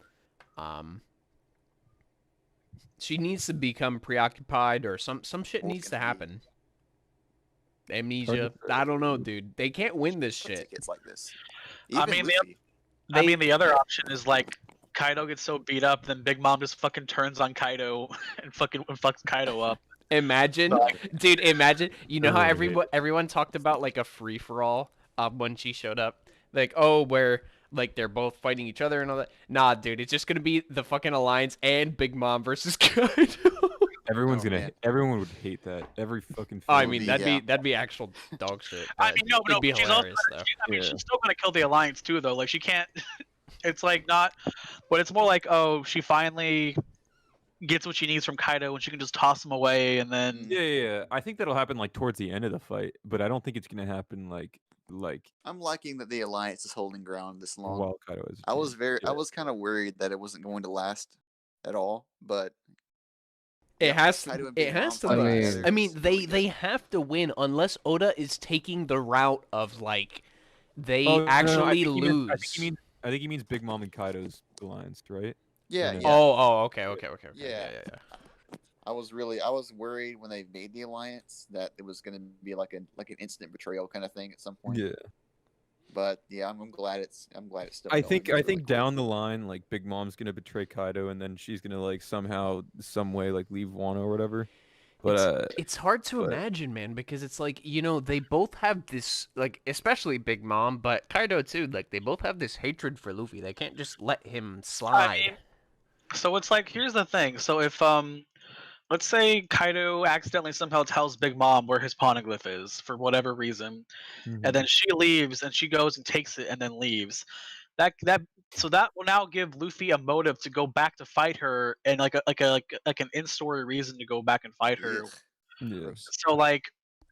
She needs to become preoccupied, or some shit What needs can to be? happen. Amnesia. I don't know, dude. They can't win this Once shit. it gets like this. I Even mean, Luffy. I They- mean, the other option is like Kaido gets so beat up, then Big Mom just fucking turns on Kaido and fucks Kaido up. Imagine, Like- dude. Imagine. You know how Oh, everyone talked about like a free for all when she showed up, like where like they're both fighting each other and all that. Nah, dude. It's just gonna be the fucking Alliance and Big Mom versus Kaido. Everyone's Oh, man. everyone would hate that. Every fucking. I fan mean, would- that'd yeah. be actual dog shit. I but mean, no, it'd be she's also. hilarious though. I mean, Yeah. she's still gonna kill the Alliance too, though. Like she can't. It's like not, but it's more like, oh, she finally gets what she needs from Kaido, and she can just toss him away, and then Yeah. I think that'll happen like towards the end of the fight, but I don't think it's gonna happen like I'm liking that the Alliance is holding ground this long. while Kaido is. I was Yeah. I was kind of worried that it wasn't going to last at all, but It yeah, has to. Kaido and It Big has to Mom I fighting mean- last. together I mean, is really they good. have to win unless Oda is taking the route of like they Oh, no, actually I think lose. I think he means Big Mom and Kaido's alliance, right? Yeah, Yeah. yeah. Okay. Yeah. I was worried when they made the Alliance that it was going to be like an instant betrayal kind of thing at some point. Yeah. But yeah, I'm glad it's still. I going. think It's really think cool. down the line, like Big Mom's gonna betray Kaido, and then she's gonna like somehow, some way, like leave Wano or whatever. But It's hard to but- imagine, man, because it's like, they both have this, like, especially Big Mom, but Kaido too, like, they both have this hatred for Luffy. They can't just let him slide. mean, so it's like, here's the thing. So if let's say Kaido accidentally somehow tells Big Mom where his poneglyph is for whatever reason, Mhm. and then she leaves and she goes and takes it and then leaves. So that will now give Luffy a motive to go back to fight her, and like an in-story reason to go back and fight her. Ugh, Yeah. gross. So like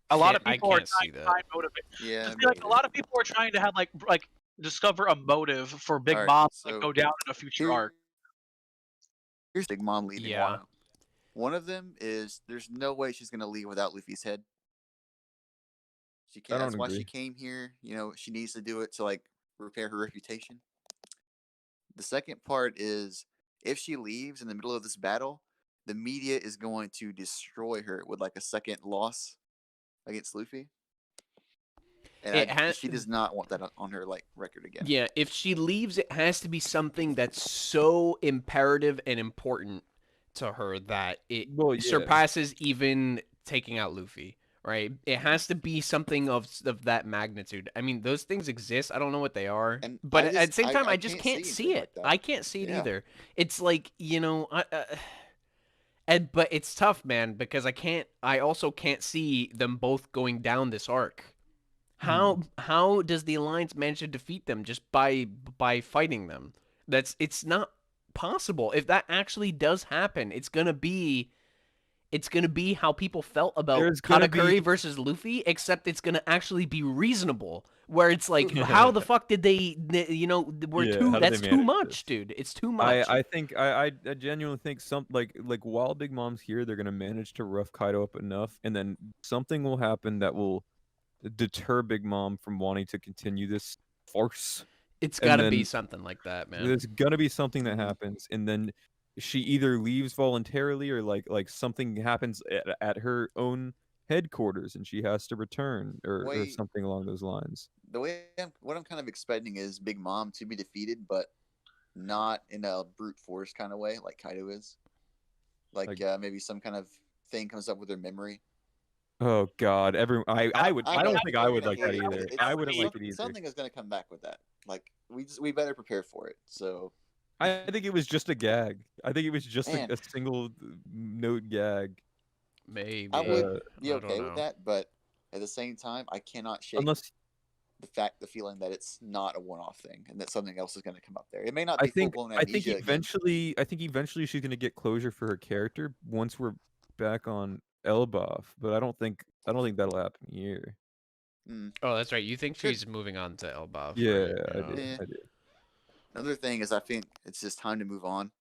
a lot of I people are can't see trying to that. find motivation. Yeah. I feel like a lot of people are trying to have like discover a motive for Big Alright, Mom to so go down in a future Here- arc. Here's Big Mom leaving Yeah. Wano. One of them is there's no way she's gonna leave without Luffy's head. She can't. don't That's why she agree. came here. She needs to do it to like repair her reputation. The second part is if she leaves in the middle of this battle, the media is going to destroy her with like a second loss against Luffy. And It has- she does not want that on her like record again. Yeah, if she leaves, it has to be something that's so imperative and important to her that it Well, yeah. surpasses even taking out Luffy. right? It has to be something of that magnitude. I mean, those things exist. I don't know what they are, And but I at just the same time, I just can't can't see see anything it. like that. I can't see it Yeah. either. It's like, and but it's tough, man, because I also can't see them both going down this arc. How does the Alliance manage to defeat them just by fighting them? It's not possible. If that actually does happen, it's gonna be how people felt about There's gonna Katakuri be versus Luffy, except it's gonna actually be reasonable. Where it's like, Yeah. how the fuck did they, we're Yeah, too, how did they that's too manage much, this? dude. It's too much. I think I genuinely think some like while Big Mom's here, they're gonna manage to rough Kaido up enough, and then something will happen that will deter Big Mom from wanting to continue this farce. It's And gotta be then something like that, man. there's gonna be something that Mhm. happens, and then she either leaves voluntarily or like something happens at her own headquarters and she has to return or Wait. something along those lines. The way what I'm kind of expecting is Big Mom to be defeated, but not in a brute force kind of way like Kaido is. Like maybe some kind of thing comes up with her memory. Oh God, I don't think I would like that Hey, either. it's- I wouldn't like it either. Something is going to come back with that. Like we better prepare for it. So I think it was just a gag. I think it was just Man. a single note gag. Maybe. I would I be don't okay know. with that, but at the same time, I cannot shake Unless the feeling that it's not a one-off thing and that something else is going to come up there. It may not I be think full-blown I think amnesia again. eventually she's gonna get closure for her character once we're back on Elbaf, but I don't think that'll happen here. Mm. Oh, that's right. You think Could- she's moving on to Elbaf? Yeah, right? I Yeah. do. Yeah. I do. Another thing is I think it's just time to move on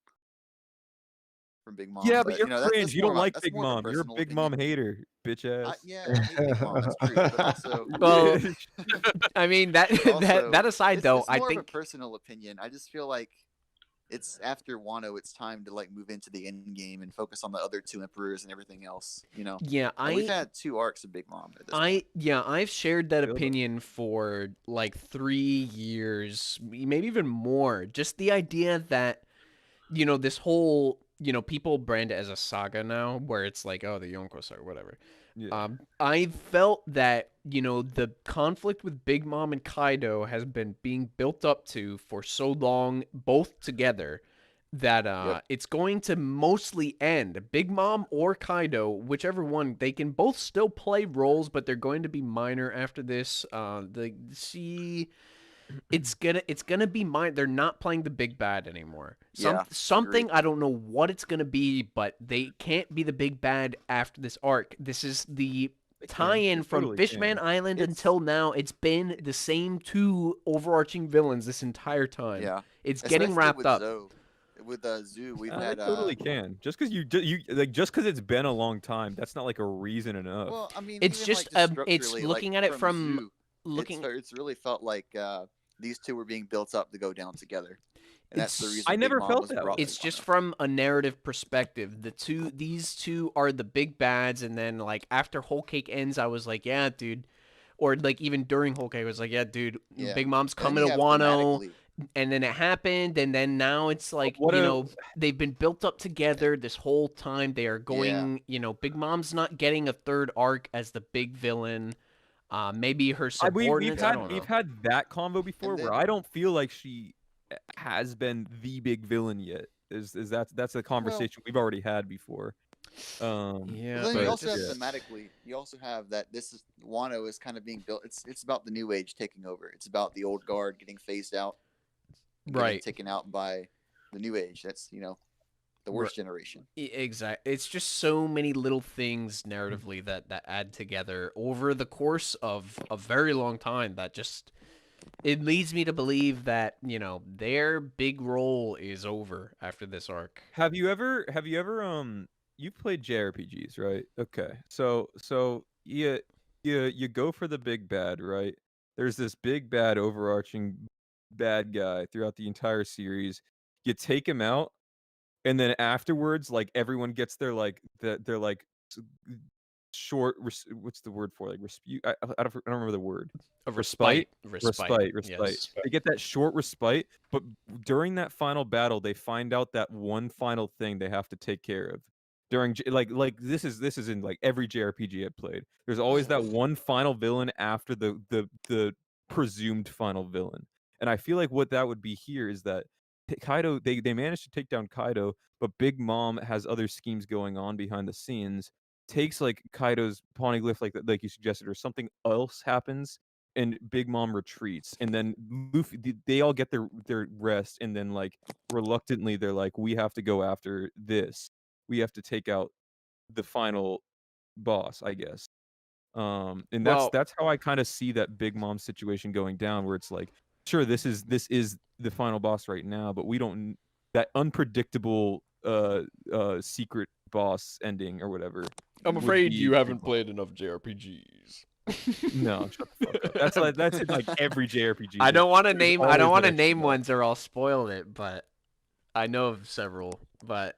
from Big Mom. Yeah, but you're that's cringe. You don't more of a- like that's Big more of a Mom. You're a personal Big opinion. Mom hater, bitch ass. Yeah, I hate Big Mom. That's true. But also, Well, I mean that also, that aside it's, though, it's I more think of a personal opinion. I just feel like it's after Wano, it's time to like move into the end game and focus on the other two emperors and everything else. You know, yeah, and we've had 2 arcs of Big Mom at this point. I've shared that Feel that. opinion for like 3 years, maybe even more. Just the idea that this whole, people brand it as a saga now, where it's like, oh, the Yonko saga, whatever. Yeah. I felt that, the conflict with Big Mom and Kaido has been being built up to for so long, both together, that Yep. it's going to mostly end. Big Mom or Kaido, whichever one, they can both still play roles, but they're going to be minor after this. It's gonna be mine. They're not playing the big bad anymore. Yeah, Something agreed. I don't know what it's gonna be, but they can't be the big bad after this arc. This is the They can. tie-in They from totally Fishman can. Island It's- until now. It's been the same 2 overarching villains this entire time. Yeah, It's getting especially wrapped with up. Zoe. With Zoo, we've They had totally can. Just because just because it's been a long time, that's not like a reason enough. Well, I mean, It's even, just, like, it's structurally, looking like, at it from Zoo, looking. it's really felt like these 2 were being built up to go down together, and that's the It's- reason. I Big never Mom felt was that brought way. to It's just Wano. from a narrative perspective. These two are the big bads, and then like after Whole Cake ends, I was like, yeah, dude. Or like even during Whole Cake, I was like, yeah, dude, Yeah. Big Mom's And then coming you to have Wano, thematically- and then it happened, and then now it's like, what they've been built up together this whole time. They are going, Big Mom's not getting a 3rd arc as the big villain. Maybe her subordinates. I don't know. We've had that convo before then- where I don't feel like she has been the big villain yet. Is that's a conversation we've already had before. Yeah, But then but you also have yeah. thematically, you also have that this is Wano is kind of being built. It's about the new age taking over. It's about the old guard getting phased out, and getting Right. taken out by the new age. That's the worst generation. Exactly. It's just so many little things narratively that add together over the course of a very long time that just it leads me to believe that, their big role is over after this arc. Have you ever you've played JRPGs, right? Okay. So you go for the big bad, right? There's this big bad overarching bad guy throughout the entire series. You take him out, and then afterwards, like everyone gets their they're like short. What's the word for like I don't remember the word. A Respite? respite. Respite. Yes. They get that short respite, but during that final battle, they find out that one final thing they have to take care of. during like this is in like every JRPG I've played. There's always that one final villain after the presumed final villain. And I feel like what that would be here is that Kaido they managed to take down Kaido, but Big Mom has other schemes going on behind the scenes. Takes like Kaido's poneglyph like you suggested, or something else happens, and Big Mom retreats, and then Luffy they all get their rest, and then like reluctantly they're like, we have to go after this. We have to take out the final boss, I guess. And Well, that's how I kind of see that Big Mom situation going down, where it's like, sure, this is the final boss right now, but we don't that unpredictable secret boss ending or whatever. I'm would afraid be you Big haven't Mom. played enough JRPGs. No, shut the fuck up. That's in like every JRPG. I don't want to There's name. I always don't want to that extra name boss. ones or I'll spoil it. But I know of several. But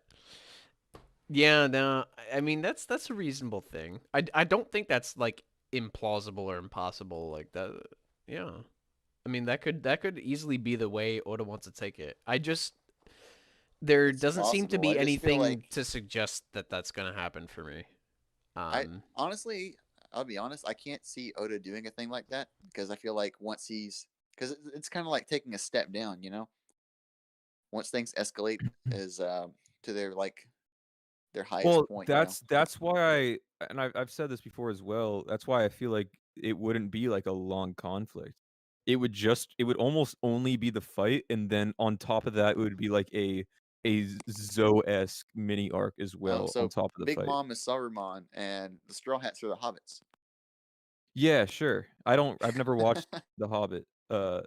yeah, no. I mean, that's a reasonable thing. I don't think that's like implausible or impossible like that. Yeah. I mean, that could easily be the way Oda wants to take it. There It's doesn't seem to possible. be I just feel anything like to suggest that that's gonna happen for me. I honestly, I'll be honest, I can't see Oda doing a thing like that because I feel like once because it's kind of like taking a step down, you know. Once things escalate as to their highest Well, point, that's why I've said this before as well. That's why I feel like it wouldn't be like a long conflict. It would almost only be the fight, and then on top of that, it would be like a Zoe-esque mini arc as Oh, well on so top of the Big fight. Mom is Saruman and the Straw Hats are the hobbits. Yeah, sure. I've never watched The Hobbit, so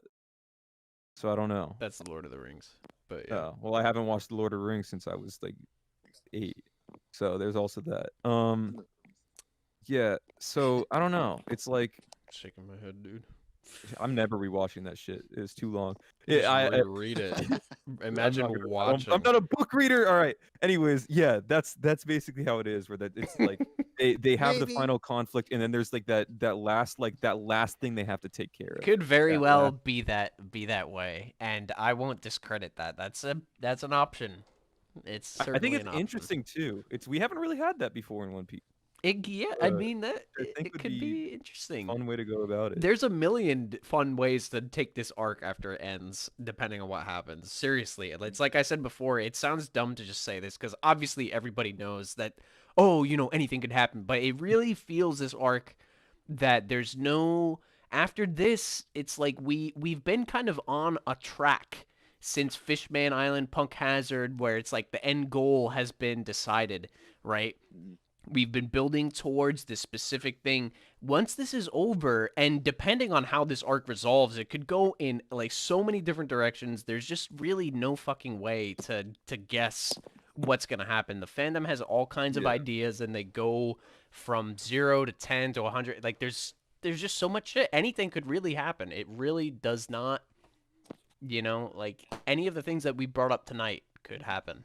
I don't know. That's the Lord of the Rings. But yeah. Well, I haven't watched The Lord of the Rings since I was like 8, so there's also that. Yeah, so I don't know. It's like Shaking my head, dude. I'm never rewatching that shit. It's too long. Just Yeah, I reread it. Imagine I'm not gonna- watching. I'm not a book reader. All right. Anyways, yeah, that's basically how it is. Where that it's like they have the Maybe. final conflict, and then there's like that last thing they have to take care of. Could very Yeah, well be that way, and I won't discredit that. That's an option. It's certainly I think it's an option. interesting too. We haven't really had that before in One Piece. Yeah, I Uh, mean that I think it would could be be interesting. Fun way to go about it. There's a million fun ways to take this arc after it ends, depending on what happens. Seriously, it's like I said before. It sounds dumb to just say this because obviously everybody knows that. Oh, anything could happen, but it really feels this arc that there's no. After this, it's like we've been kind of on a track since Fishman Island, Punk Hazard, where it's like the end goal has been decided, right? We've been building towards this specific thing. Once this is over, and depending on how this arc resolves, it could go in like so many different directions. There's just really no fucking way to guess what's gonna happen. The fandom has all kinds of ideas, and they go from 0 to 10 to 100. Like there's just so much shit. Anything could really happen. It really does not. Like any of the things that we brought up tonight could happen.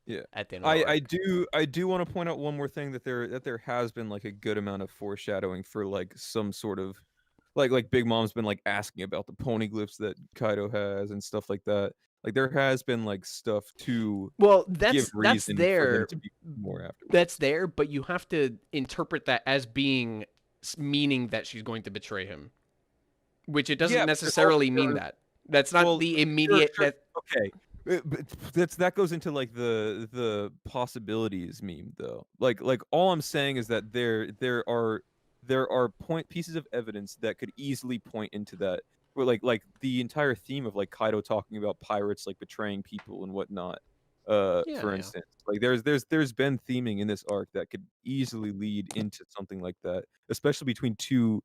Yeah. At the end of the arc. I do want to point out one more thing, that there has been like a good amount of foreshadowing for like some sort of like Big Mom's been like asking about the poneglyphs that Kaido has and stuff like that. Like there has been like stuff to Well, give that's reason for there. him to be more afterwards. That's there, but you have to interpret that as being meaning that she's going to betray him, which it doesn't Yeah, but there's necessarily also- mean that. That's not Well, the immediate. Sure. Okay. But that goes into like the possibilities meme though. Like all I'm saying is that there are pieces of evidence that could easily point into that. Where like the entire theme of like Kaido talking about pirates like betraying people and whatnot. For Yeah. instance, like there's been theming in this arc that could easily lead into something like that, especially between two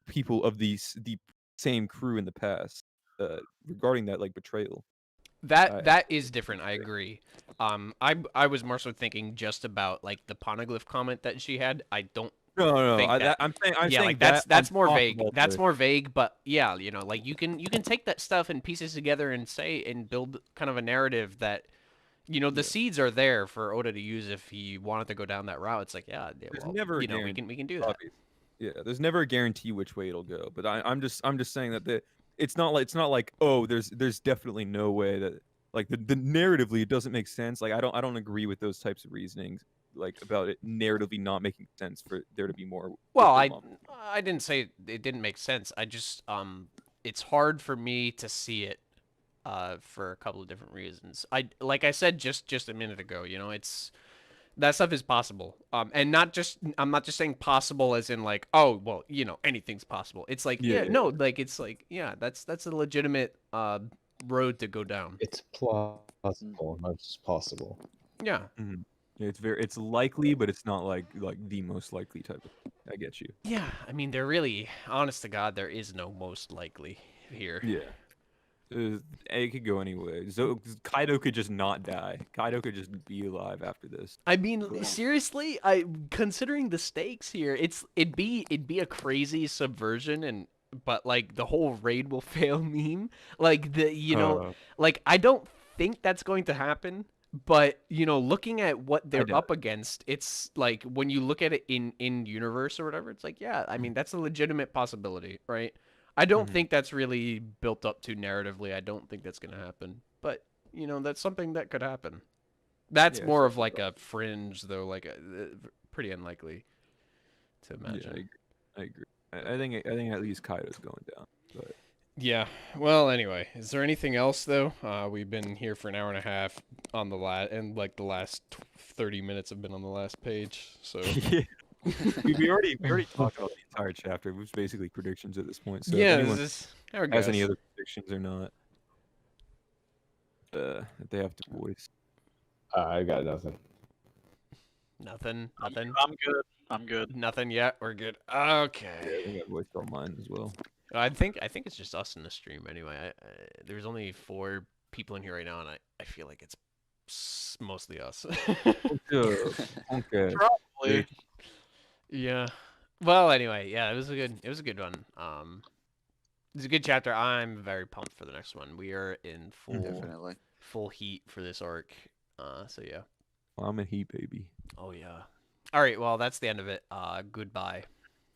people of the same crew in the past, regarding that like betrayal. That is different. I agree. I was more so thinking just about like the poneglyph comment that she had. I don't. No, think that- I'm saying yeah, saying like that's on more top of vague. all That's the- more vague, but yeah, like you can take that stuff and pieces together and say and build kind of a narrative that, the seeds are there for Oda to use if he wanted to go down that route. It's like, yeah, There's well, never a we guarantee, can do that. obvious. Yeah, there's never a guarantee which way it'll go. But I'm just saying that it's not like oh there's definitely no way that like the narratively it doesn't make sense. Like I don't agree with those types of reasonings. like about it narratively not making sense for there to be more. with Well, the I mom. I didn't say it didn't make sense. I just it's hard for me to see it for a couple of different reasons. Like I said just a minute ago, you know, it's that stuff is possible. And not just I'm not just saying possible as in like, oh, well, you know, anything's possible. It's like, yeah, Yeah. no, like it's like, yeah, that's a legitimate road to go down. It's plausible, not just possible. Yeah. Mhm. Yeah, it's likely, but it's not like the most likely type of. I get you. Yeah, I mean, they're really honest to God, there is no most likely here. Yeah. It could go anyway. So Kaido could just not die. Kaido could just be alive after this. I mean, seriously, I considering the stakes here, it'd be a crazy subversion and but like the whole raid will fail meme. Like the you know, like I don't think that's going to happen, but you know, looking at what they're doubt up against, it's like when you look at it in universe or whatever, it's like, yeah, I mean, that's a legitimate possibility, right? I don't Mhm. think that's really built up to narratively. I don't think that's going to happen. But, you know, that's something that could happen. That's Yeah, more of something like a fringe, though, like pretty unlikely to Yeah, imagine. I agree. I think at least Kaido's going down. But Yeah. Well, anyway, is there anything else though? We've been here for an hour and a half on the and like the last 30 minutes have been on the last page. So yeah, we already talked about the entire chapter. It was basically predictions at this point. So yeah, if anyone this is our has any guess. other predictions or not, that they have to voice. I got nothing. Nothing. I'm good. I'm good. Nothing yet. We're good. Yeah, Okay. I think I voiced all mine as well. I think it's just us in the stream anyway. There's only 4 people in here right now, and I feel like it's mostly us. Okay. Probably. Yeah. Well, anyway, yeah, it was a good one. It's a good chapter. I'm very pumped for the next one. We are in Definitely. full heat for this arc. So yeah. Well, I'm a heat baby. Oh yeah. All right. Well, that's the end of it. Goodbye.